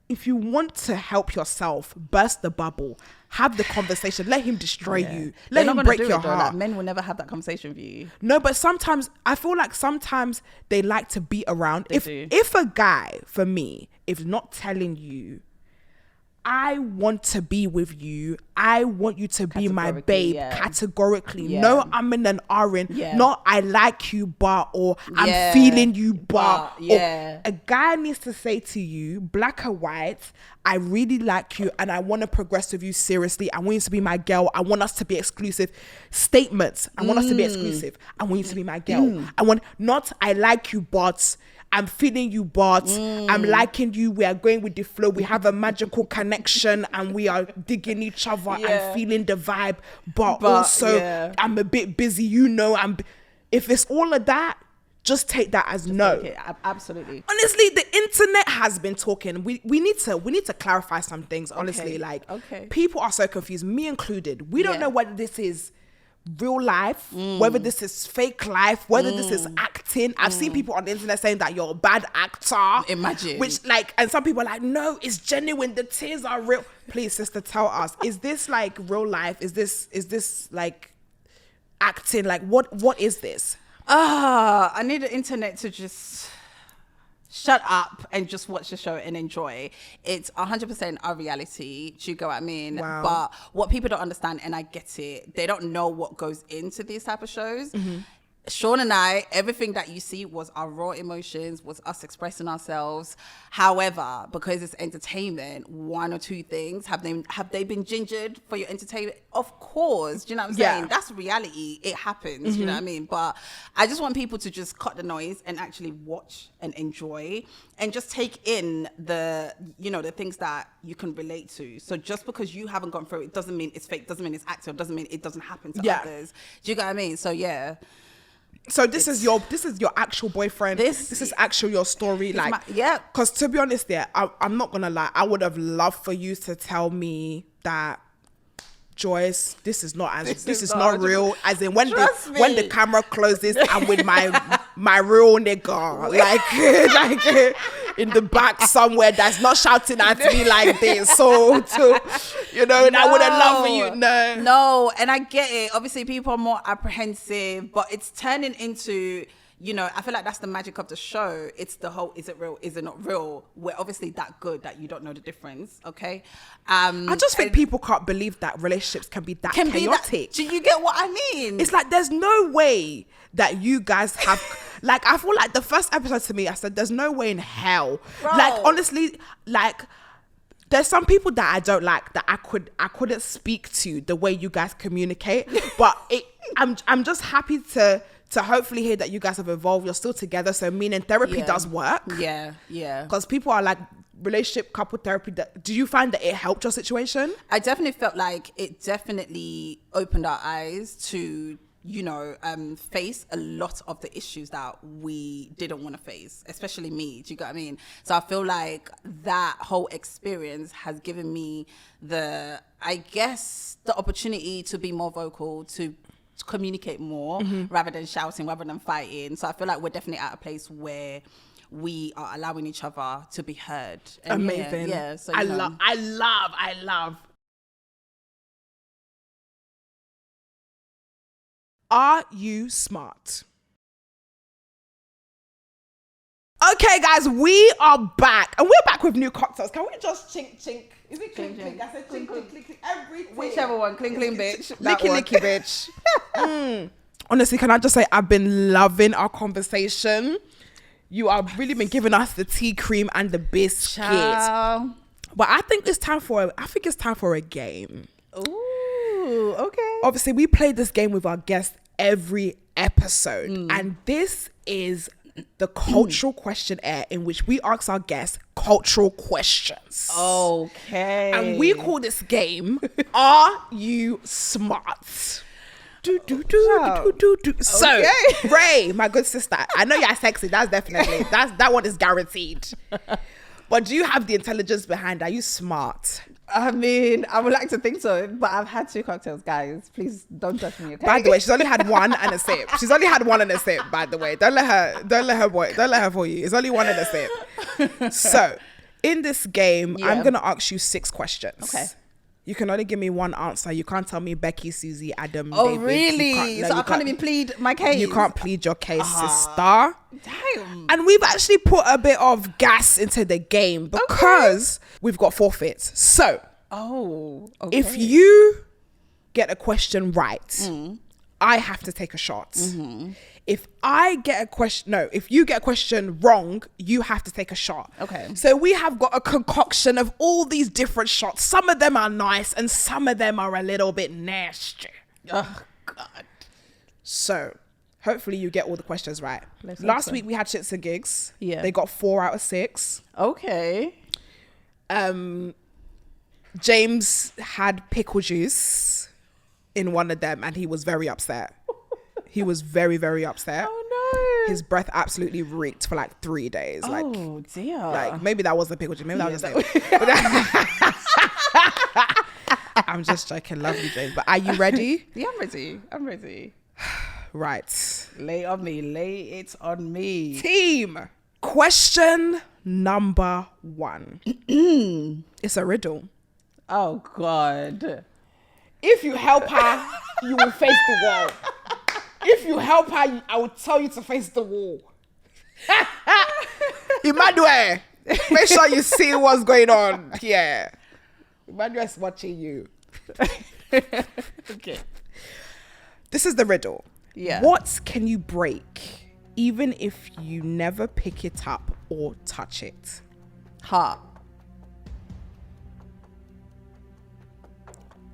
want to help yourself, burst the bubble. Have the conversation. Let him destroy you. Let him break your heart. Like, men will never have that conversation with you. No, but sometimes I feel like sometimes they like to be around. They do. If a guy, for me, is not telling you, I want to be with you, I want you to be my babe, categorically. Yeah. No, I'm in an RN. Yeah. Not I like you, but or I'm Yeah. feeling you, but yeah. or a guy needs to say to you, black or white, I really like you and I want to progress with you seriously. I want you to be my girl. I want us to be exclusive. Statements. I want us to be exclusive. I want you to be my girl. I want not I like you, but I'm feeling you, but I'm liking you. We are going with the flow. We have a magical connection and we are digging each other and feeling the vibe. But also, I'm a bit busy. If it's all of that, just take that as no. Okay, absolutely. Honestly, the internet has been talking. We need to clarify some things. Honestly, people are so confused, me included. We don't know whether this is real life, whether this is fake life, whether this is acting. I've seen people on the internet saying that you're a bad actor. Imagine. Which and some people are like, no, it's genuine. The tears are real. Please, sister, tell us, is this like real life? Is this like acting? Like what is this? I need the internet to just shut up and just watch the show and enjoy. It's 100% our reality. Do you get what I mean? Wow. But what people don't understand, and I get it, they don't know what goes into these type of shows. Sean and I, everything that you see was our raw emotions, was us expressing ourselves. However, because it's entertainment, one or two things, have they been gingered for your entertainment? Of course. Do you know what I'm saying? That's reality. It happens. You know what I mean? But I just want people to just cut the noise and actually watch and enjoy and just take in the things that you can relate to. So just because you haven't gone through it doesn't mean it's fake, doesn't mean it's acting, doesn't mean it doesn't happen to others. Do you get what I mean? So yeah. So this is your actual boyfriend. This is actually your story. Because to be honest, I'm not gonna lie. I would have loved for you to tell me that, Joyce, this is not real. As in when the camera closes, I'm with my real nigga, like in the back somewhere that's not shouting at me like this. So and I would have loved for you. No, and I get it. Obviously, people are more apprehensive, but it's turning into. I feel like that's the magic of the show. It's the whole, is it real? Is it not real? We're obviously that good that you don't know the difference. Okay. I just think people can't believe that relationships can be that chaotic. Do you get what I mean? It's like, there's no way that you guys have, I feel like the first episode to me, I said, there's no way in hell. Bro. Honestly, there's some people that I don't like that I couldn't speak to the way you guys communicate, but I'm just happy to hopefully hear that you guys have evolved. You're still together, so meaning therapy does work. Yeah. Because people are like, relationship, couple therapy. Do you find that it helped your situation? I definitely felt like it definitely opened our eyes to face a lot of the issues that we didn't want to face, especially me. Do you get what I mean? So I feel like that whole experience has given me the opportunity to be more vocal, to communicate more rather than shouting, rather than fighting. So I feel like we're definitely at a place where we are allowing each other to be heard. And amazing. Yeah. So I love. Are you smart? Okay, guys, we are back. And we're back with new cocktails. Can we just chink, chink? Is it clink, clink? I said chink, clink, clink, clink. Everything. Whichever one. Clink, clink, bitch. Licky, licky, bitch. Honestly, can I just say, I've been loving our conversation. You have really been giving us the tea, cream, and the biscuit. Ciao. But I think it's time for a game. Ooh, okay. Obviously, we play this game with our guests every episode. And this is the cultural questionnaire in which we ask our guests cultural questions. Okay. And we call this game, Are You Smart? So, Ray, my good sister, I know you're sexy. That's definitely, that one is guaranteed. But do you have the intelligence behind? Are you smart? I mean, I would like to think so, but I've had 2 cocktails, guys. Please don't judge me, okay? By the way, she's only had one and a sip. She's only had one and a sip, by the way. Don't let her for you. It's only one and a sip. So, in this game, I'm going to ask you 6 questions. Okay. You can only give me one answer. You can't tell me Becky, Susie, Adam, Oh, David. really? So I can't even plead my case? You can't plead your case, sister. Damn. And we've actually put a bit of gas into the game because we've got forfeits. So, okay. if you get a question right, I have to take a shot. If you get a question wrong, you have to take a shot. Okay. So we have got a concoction of all these different shots. Some of them are nice and some of them are a little bit nasty. Oh, God. So hopefully you get all the questions right. Last week we had shits and gigs. Yeah. They got 4 out of 6. Okay. James had pickle juice in one of them and he was very upset. He was very, very upset. Oh, no. His breath absolutely reeked for like 3 days. Oh, dear. Like maybe that was the pickle juice. Maybe that was just I'm just joking. Lovely, James. But are you ready? Yeah, I'm ready. Right. Lay it on me. Team. Question number 1. It's a riddle. Oh, God. If you help her, you will face the wall. If you help her, I will tell you to face the wall. Emmanuel, make sure you see what's going on here. Emmanuel's watching you. Okay. This is the riddle. Yeah. What can you break even if you never pick it up or touch it? Heart.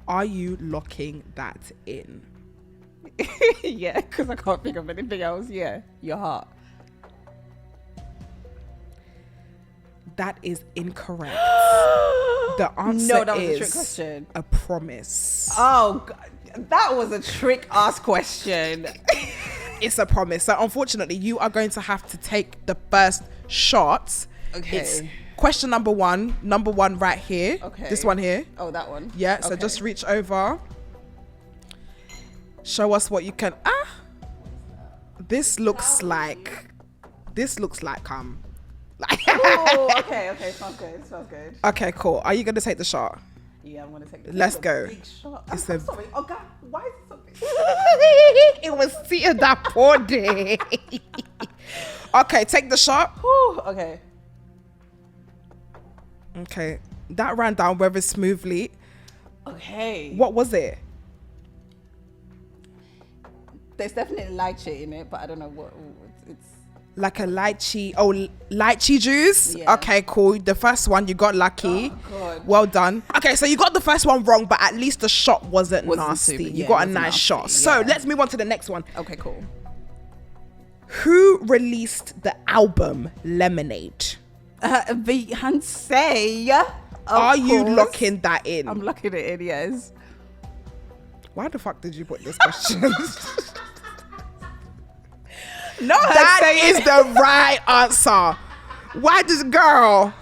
Are you locking that in? Yeah, because I can't think of anything else. Yeah, your heart. That is incorrect. The answer No, that was is a trick question. a promise. Oh, God. That was a trick ass question. It's a promise. So unfortunately, you are going to have to take the first shot. Okay. It's question number one right here. Okay. This one here. Oh, that one. Yeah. So Okay. just reach over. Show us what you can. This looks like Oh, okay. Sounds good. Okay, cool. Are you gonna take the shot? Yeah, I'm gonna take this. Let's It's a go. Big shot. It's I'm a- sorry. Oh, God. Why is it so big? It was seeing that poor day. Okay, take the shot. Whew, okay. Okay, that ran down very smoothly. Okay. What was it? There's definitely lychee in it, but I don't know what it's. Like a lychee juice. Yeah. Okay, cool. The first one, you got lucky. Oh, God. Well done. Okay, so you got the first one wrong, but at least the shot wasn't nasty. super- You yeah, got a wasn't nice nasty, shot. So yeah. let's move on to the next one. Okay, cool. Who released the album Lemonade? Beyonce. Are you course. locking that in? I'm locking it in, yes. Why the fuck did you put this question? Not her That saying is the right answer. Why does girl?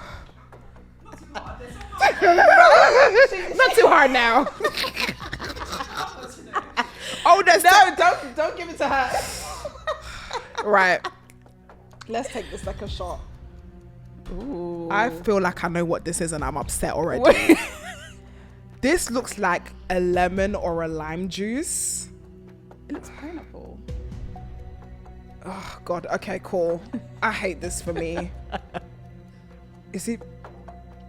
Not too hard now. Oh, there's don't give it to her. right. Let's take the second shot. Ooh. I feel like I know what this is and I'm upset already. This looks like a lemon or a lime juice. It looks pineapple. Oh God. Okay, cool. I hate this for me. Is it?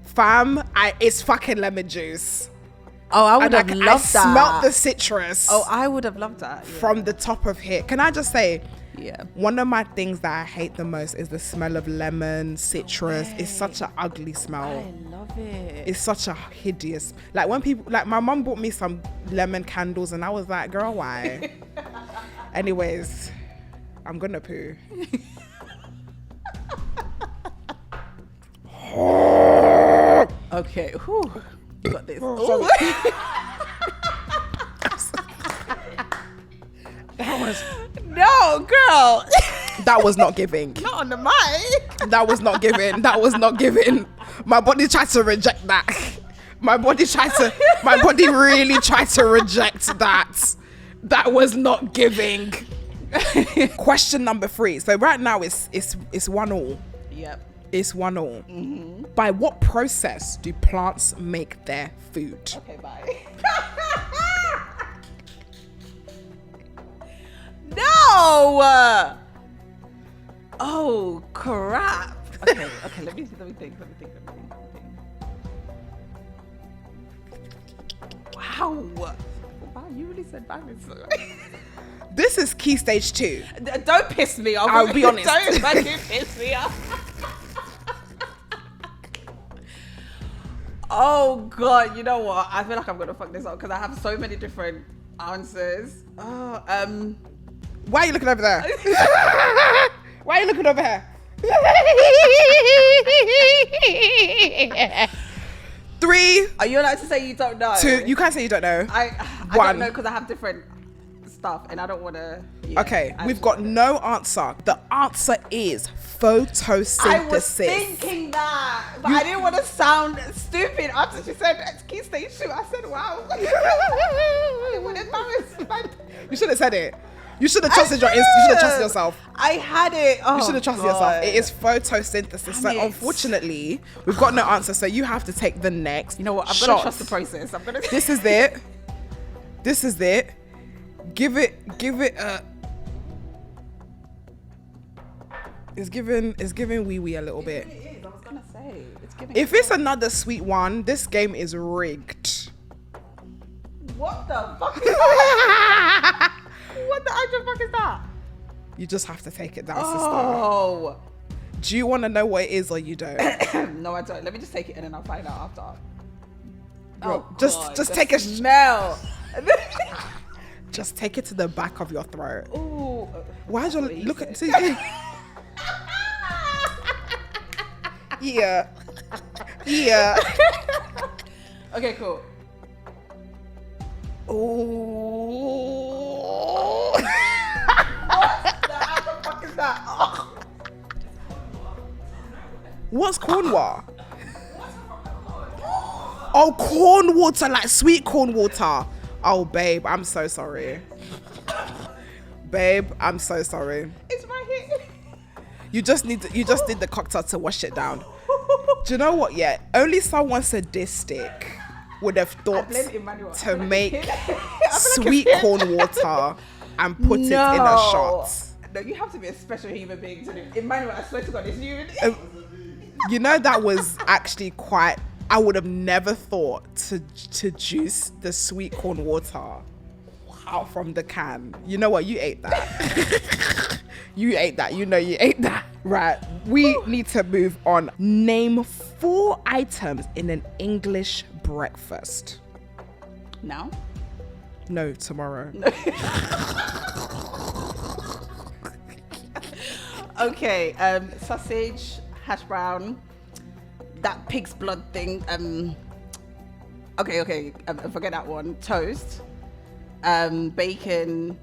Fam, it's fucking lemon juice. Oh, I would And have I loved that. smelt the citrus. Oh, I would have loved that. Yeah. From the top of here. Can I just say, Yeah. one of my things that I hate the most is the smell of lemon, citrus. It's such an ugly smell. I love it. It's such a hideous. Like when people, like my mum bought me some lemon candles and I was like, girl, why? Anyways, I'm gonna poo. Okay. Whew. You got this. Ooh. No, girl. That was not giving. Not on the mic. That was not giving. That was not giving. My body tried to reject that. My body really tried to reject that. That was not giving. Question number 3. So right now it's 1-1. Yep. It's 1-1. By what process do plants make their food? Okay, bye. No. Oh crap. Okay. Let me think. Wow. Wow, you really said bye. This is key stage 2. Don't piss me off. I'll be honest. Don't fucking piss me off. Oh god, you know what? I feel like I'm gonna fuck this up because I have so many different answers. Oh, Why are you looking over there? Why are you looking over here? 3, are you allowed to say you don't know? 2. You can't say you don't know. I 1. don't know because I have different stuff and I don't want to. Yeah, Okay, we've got no answer. The answer is photosynthesis. I was thinking that, but I didn't want to sound stupid. After she said it's key stage 2, I said, wow. I didn't want to embarrass. You should have said it. You should have trusted you should have trusted yourself. I had it. Oh, You should have trusted yourself. It is photosynthesis. So unfortunately, we've got no answer. So you have to take the next. You know what? I'm shot. gonna trust the process. I'm gonna. This is it. This is it. Give it a. It's giving wee wee a little bit. It is. I was gonna say it's giving. If it's another sweet one, this game is rigged. What the fuck is that? What the actual fuck is that? You just have to take it down, Oh. sister. Do you want to know what it is or you don't? No, I don't. Let me just take it in and I'll find out after. Bro, Oh, just God, just the take a smell. just take it to the back of your throat. Ooh. Why'd you What look you at said. Yeah. Yeah. Okay, cool. Ooh. What the fuck is that? Oh. What's corn water? Oh, corn water, like sweet corn water. Oh, babe, I'm so sorry. Babe, I'm so sorry. It's right here. You just did the cocktail to wash it down. Do you know what? Yeah, only someone sadistic would have thought blame Emmanuel. I to feel like make it's him. I feel like sweet it's him. corn water and put it in a shot. No, you have to be a special human being to do. Emmanuel, I swear to God, it's you. You know, that was actually quite. I would have never thought to juice the sweet corn water out from the can. You know what? You ate that. You ate that. You know you ate that. Right. We need to move on. Name 4 items in an English breakfast. Now? No, tomorrow. Okay, sausage, hash brown, that pig's blood thing. Okay, forget that one. Toast, bacon,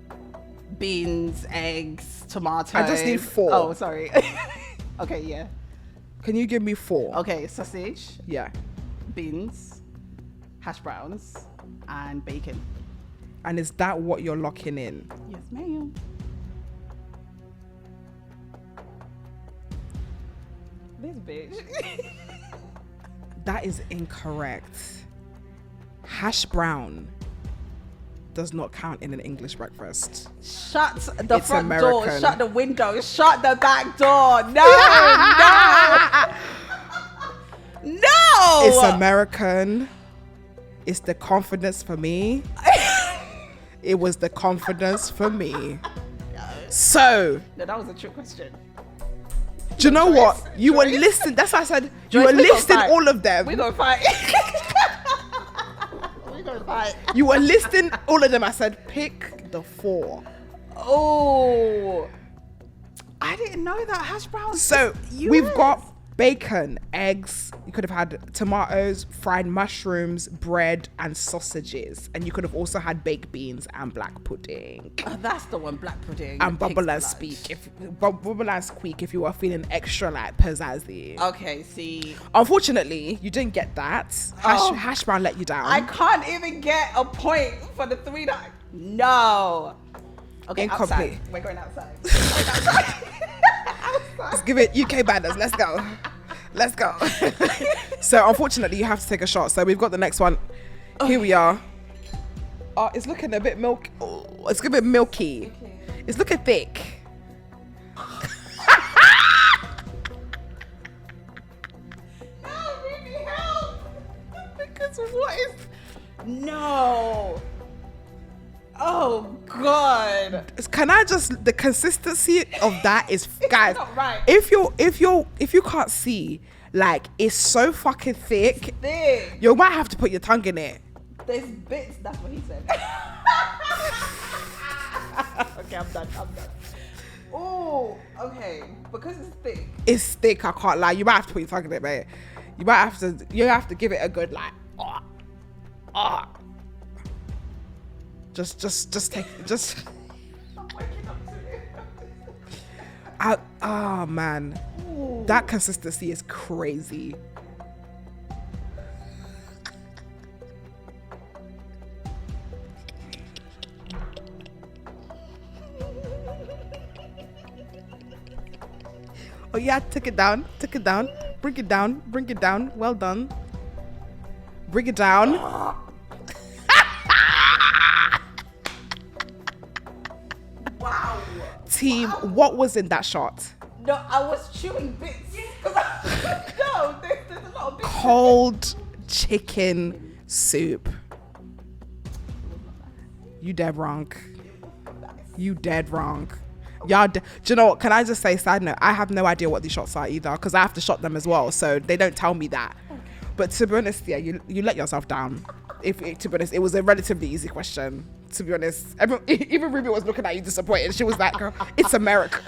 beans, eggs, tomatoes. I just need 4. Oh, sorry. Okay, yeah. Can you give me 4? Okay, sausage, Yeah. beans, hash browns, and bacon. And is that what you're locking in? Yes, ma'am. This bitch. That is incorrect. Hash brown does not count in an English breakfast. Shut the It's front door. American. Shut the window. Shut the back door. No, no, no. It's American. It's the confidence for me. It was the confidence for me. So, No, that was a trick question. do you know what? Joyce, You were Joyce. listing. That's why I said you Joyce, were we gonna listing fight. all of them. We're gonna fight. We're gonna fight. You were listing all of them. I said pick the 4. Oh, I didn't know that hash browns. So US. we've got bacon, eggs. You could have had tomatoes, fried mushrooms, bread, and sausages. And you could have also had baked beans and black pudding. Oh, that's the one, black pudding. And pig's bubble and blood. speak. Bubble and squeak if you are feeling extra like pizzazzy. Okay, see, Unfortunately, you didn't get that. Hash brown let you down. I can't even get a point for the 3 that. No. Okay, Incomplete. outside. We're going outside. We're going outside. Let's give it UK banners. Let's go. Let's go. So unfortunately, you have to take a shot. So we've got the next one. Here we are. Oh, it's looking a bit milky. Oh, it's a bit milky. Okay. It's looking thick. No, really help. Because what is... No. Oh, God. Can I just the consistency of that is guys. not right. If you can't see, like it's so fucking thick, Thick. you might have to put your tongue in it. There's bits. That's what he said. Okay, I'm done. Oh, okay. Because it's thick. It's thick. I can't lie. You might have to put your tongue in it, mate. You might have to. You have to give it a good like. Just take. Just. I'm waking up to it. Oh man, Ooh. that consistency is crazy. Oh yeah, take it down, bring it down. Well done. Bring it down. Wow. Team, what was in that shot? No, I was chewing bits. No, there's a lot of bits. Cold chicken soup. You dead wrong. You dead wrong. Y'all, do you know what? Can I just say, side note, I have no idea what these shots are either because I have to shot them as well. So they don't tell me that. But to be honest, yeah, you let yourself down. To be honest, it was a relatively easy question. To be honest, even Ruby was looking at you disappointed. She was like, "Girl, it's America.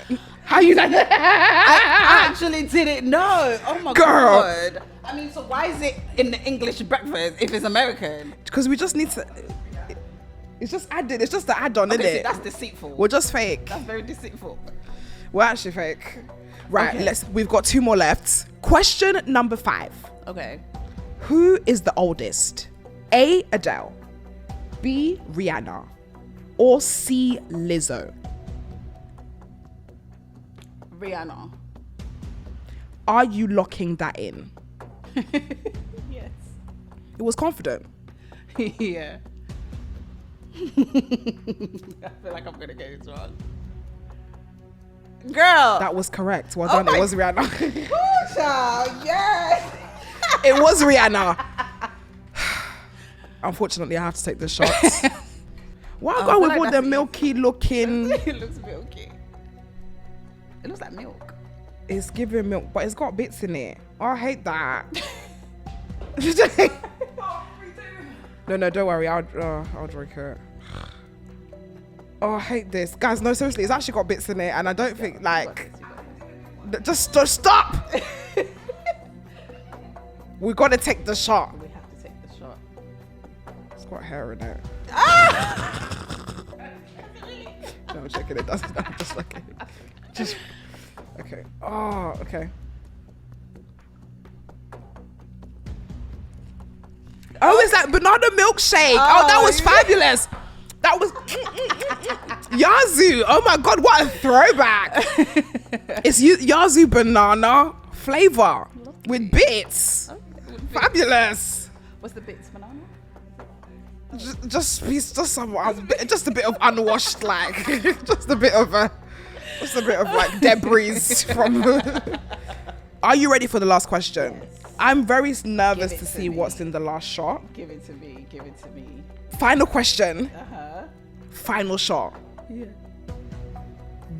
How you like that?" I actually didn't know. Oh my Girl. God. I mean, so why is it in the English breakfast if it's American? Because we just need to. It's just added. It's just the add-on, Okay, isn't see, it? that's deceitful. We're just fake. That's very deceitful. We're actually fake. Right. Okay. We've got 2 more left. Question number 5. Okay. Who is the oldest? A. Adele, B. Rihanna, or C. Lizzo? Rihanna. Are you locking that in? Yes. It was confident. Yeah. I feel like I'm gonna get this wrong. Girl. That was correct. Well Oh done. my- It was Rihanna. Ooh, child, yes. It was Rihanna. Unfortunately, I have to take the shots. Why I go feel with like all the that's- milky looking? It looks milky. It looks like milk. It's giving milk, but it's got bits in it. Oh, I hate that. No, don't worry. I'll drink it. Oh, I hate this, guys. No, seriously, it's actually got bits in it, and I don't think like. Just stop. We gotta take the shot. We have to take the shot. It's got hair in it. No, chicken. It doesn't. I'm just like, just okay. Oh, okay. Oh, is that banana milkshake? Oh, that was fabulous. That was Yazoo. Oh my God, what a throwback. It's Yazoo banana flavor with bits. Fabulous. What's the bits, banana? Just a bit of unwashed, like just a bit of like debris from. Are you ready for the last question? Yes. I'm very nervous to see me. what's in the last shot. Give it to me. Give it to me. Final question. Uh-huh. Final shot. Yeah.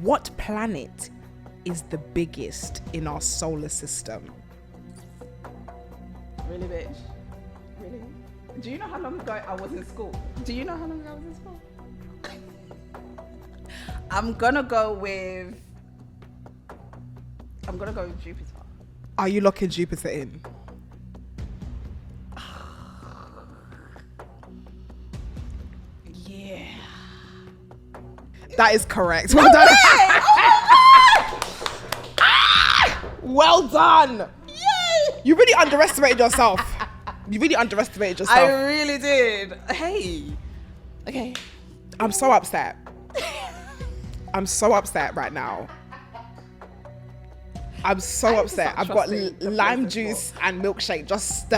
What planet is the biggest in our solar system? Really, bitch? Really? Do you know how long ago I was in school? Do you know how long ago I was in school? I'm gonna go with Jupiter. Are you locking Jupiter in? Yeah. That is correct. Well done. Well done. Yay! You really underestimated yourself. You really underestimated yourself. I really did. Hey. Okay. I'm so upset. I'm so upset right now. I'm so upset. I've got lime juice and milkshake just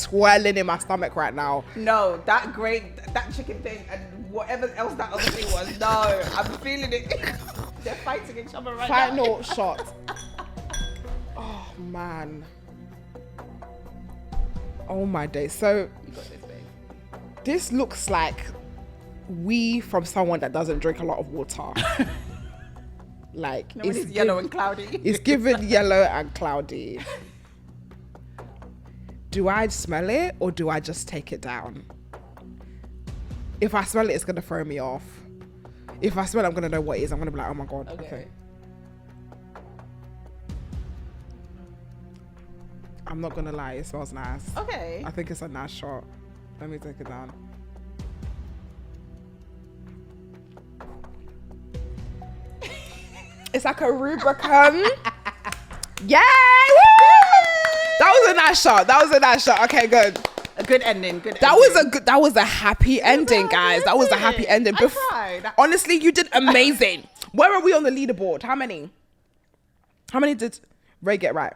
swirling in my stomach right now. No, that chicken thing and whatever else that other thing was. No, I'm feeling it. They're fighting each other right now. Final shot. Oh man. Oh my day. So You got this, babe. this looks like wee from someone that doesn't drink a lot of water. Like No, it's yellow and cloudy. It's given yellow and cloudy. Do I smell it or do I just take it down? If I smell it, it's gonna throw me off. If I smell it, I'm gonna know what it is. I'm gonna be like, oh my God. Okay. I'm not gonna lie, it smells nice. Okay. I think it's a nice shot. Let me take it down. It's like a Rubicon. Yay! That was a nice shot. Okay, good. A good ending. That was a happy ending, guys. That was a happy ending. I tried. Honestly, you did amazing. Where are we on the leaderboard? How many did Ray get right?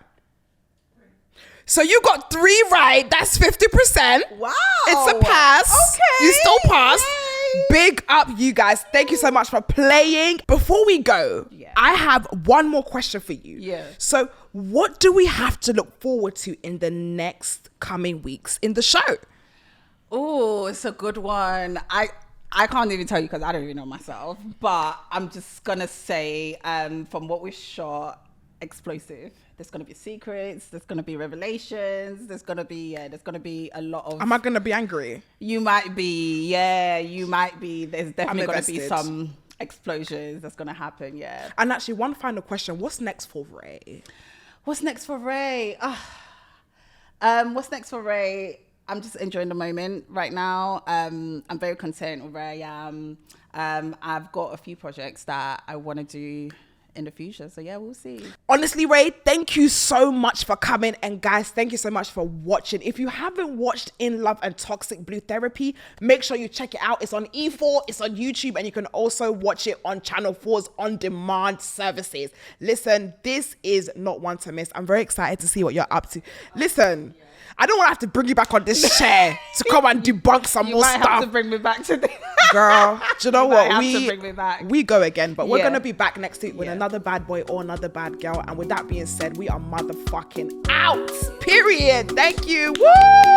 So you got 3 right. That's 50%. Wow. It's a pass. Okay. You still passed. Yay. Big up, you guys. Thank you so much for playing. Before we go, I have one more question for you. Yeah. So what do we have to look forward to in the next coming weeks in the show? Oh, it's a good one. I can't even tell you because I don't even know myself. But I'm just going to say from what we shot, explosive. There's going to be secrets. There's going to be revelations. There's going to be a lot of... Am I going to be angry? You might be. Yeah, you might be. There's definitely going to be invested. some explosions that's going to happen. Yeah. And actually, one final question. What's next for Ray? What's next for Ray? What's next for Ray? I'm just enjoying the moment right now. I'm very content with where I am. I've got a few projects that I want to do in the future. So yeah, we'll see. Honestly, Ray, thank you so much for coming. And guys, thank you so much for watching. If you haven't watched In Love and Toxic Blue Therapy, make sure you check it out. It's on E4, it's on YouTube, and you can also watch it on Channel 4's on-demand services. Listen, this is not one to miss. I'm very excited to see what you're up to. Listen, I don't want to have to bring you back on this chair to come and debunk some more stuff. You might have to bring me back to this. Girl, do you know what? We go again, but we're going to be back next week with another bad boy or another bad girl. And with that being said, we are motherfucking out. Period. Thank you. Woo!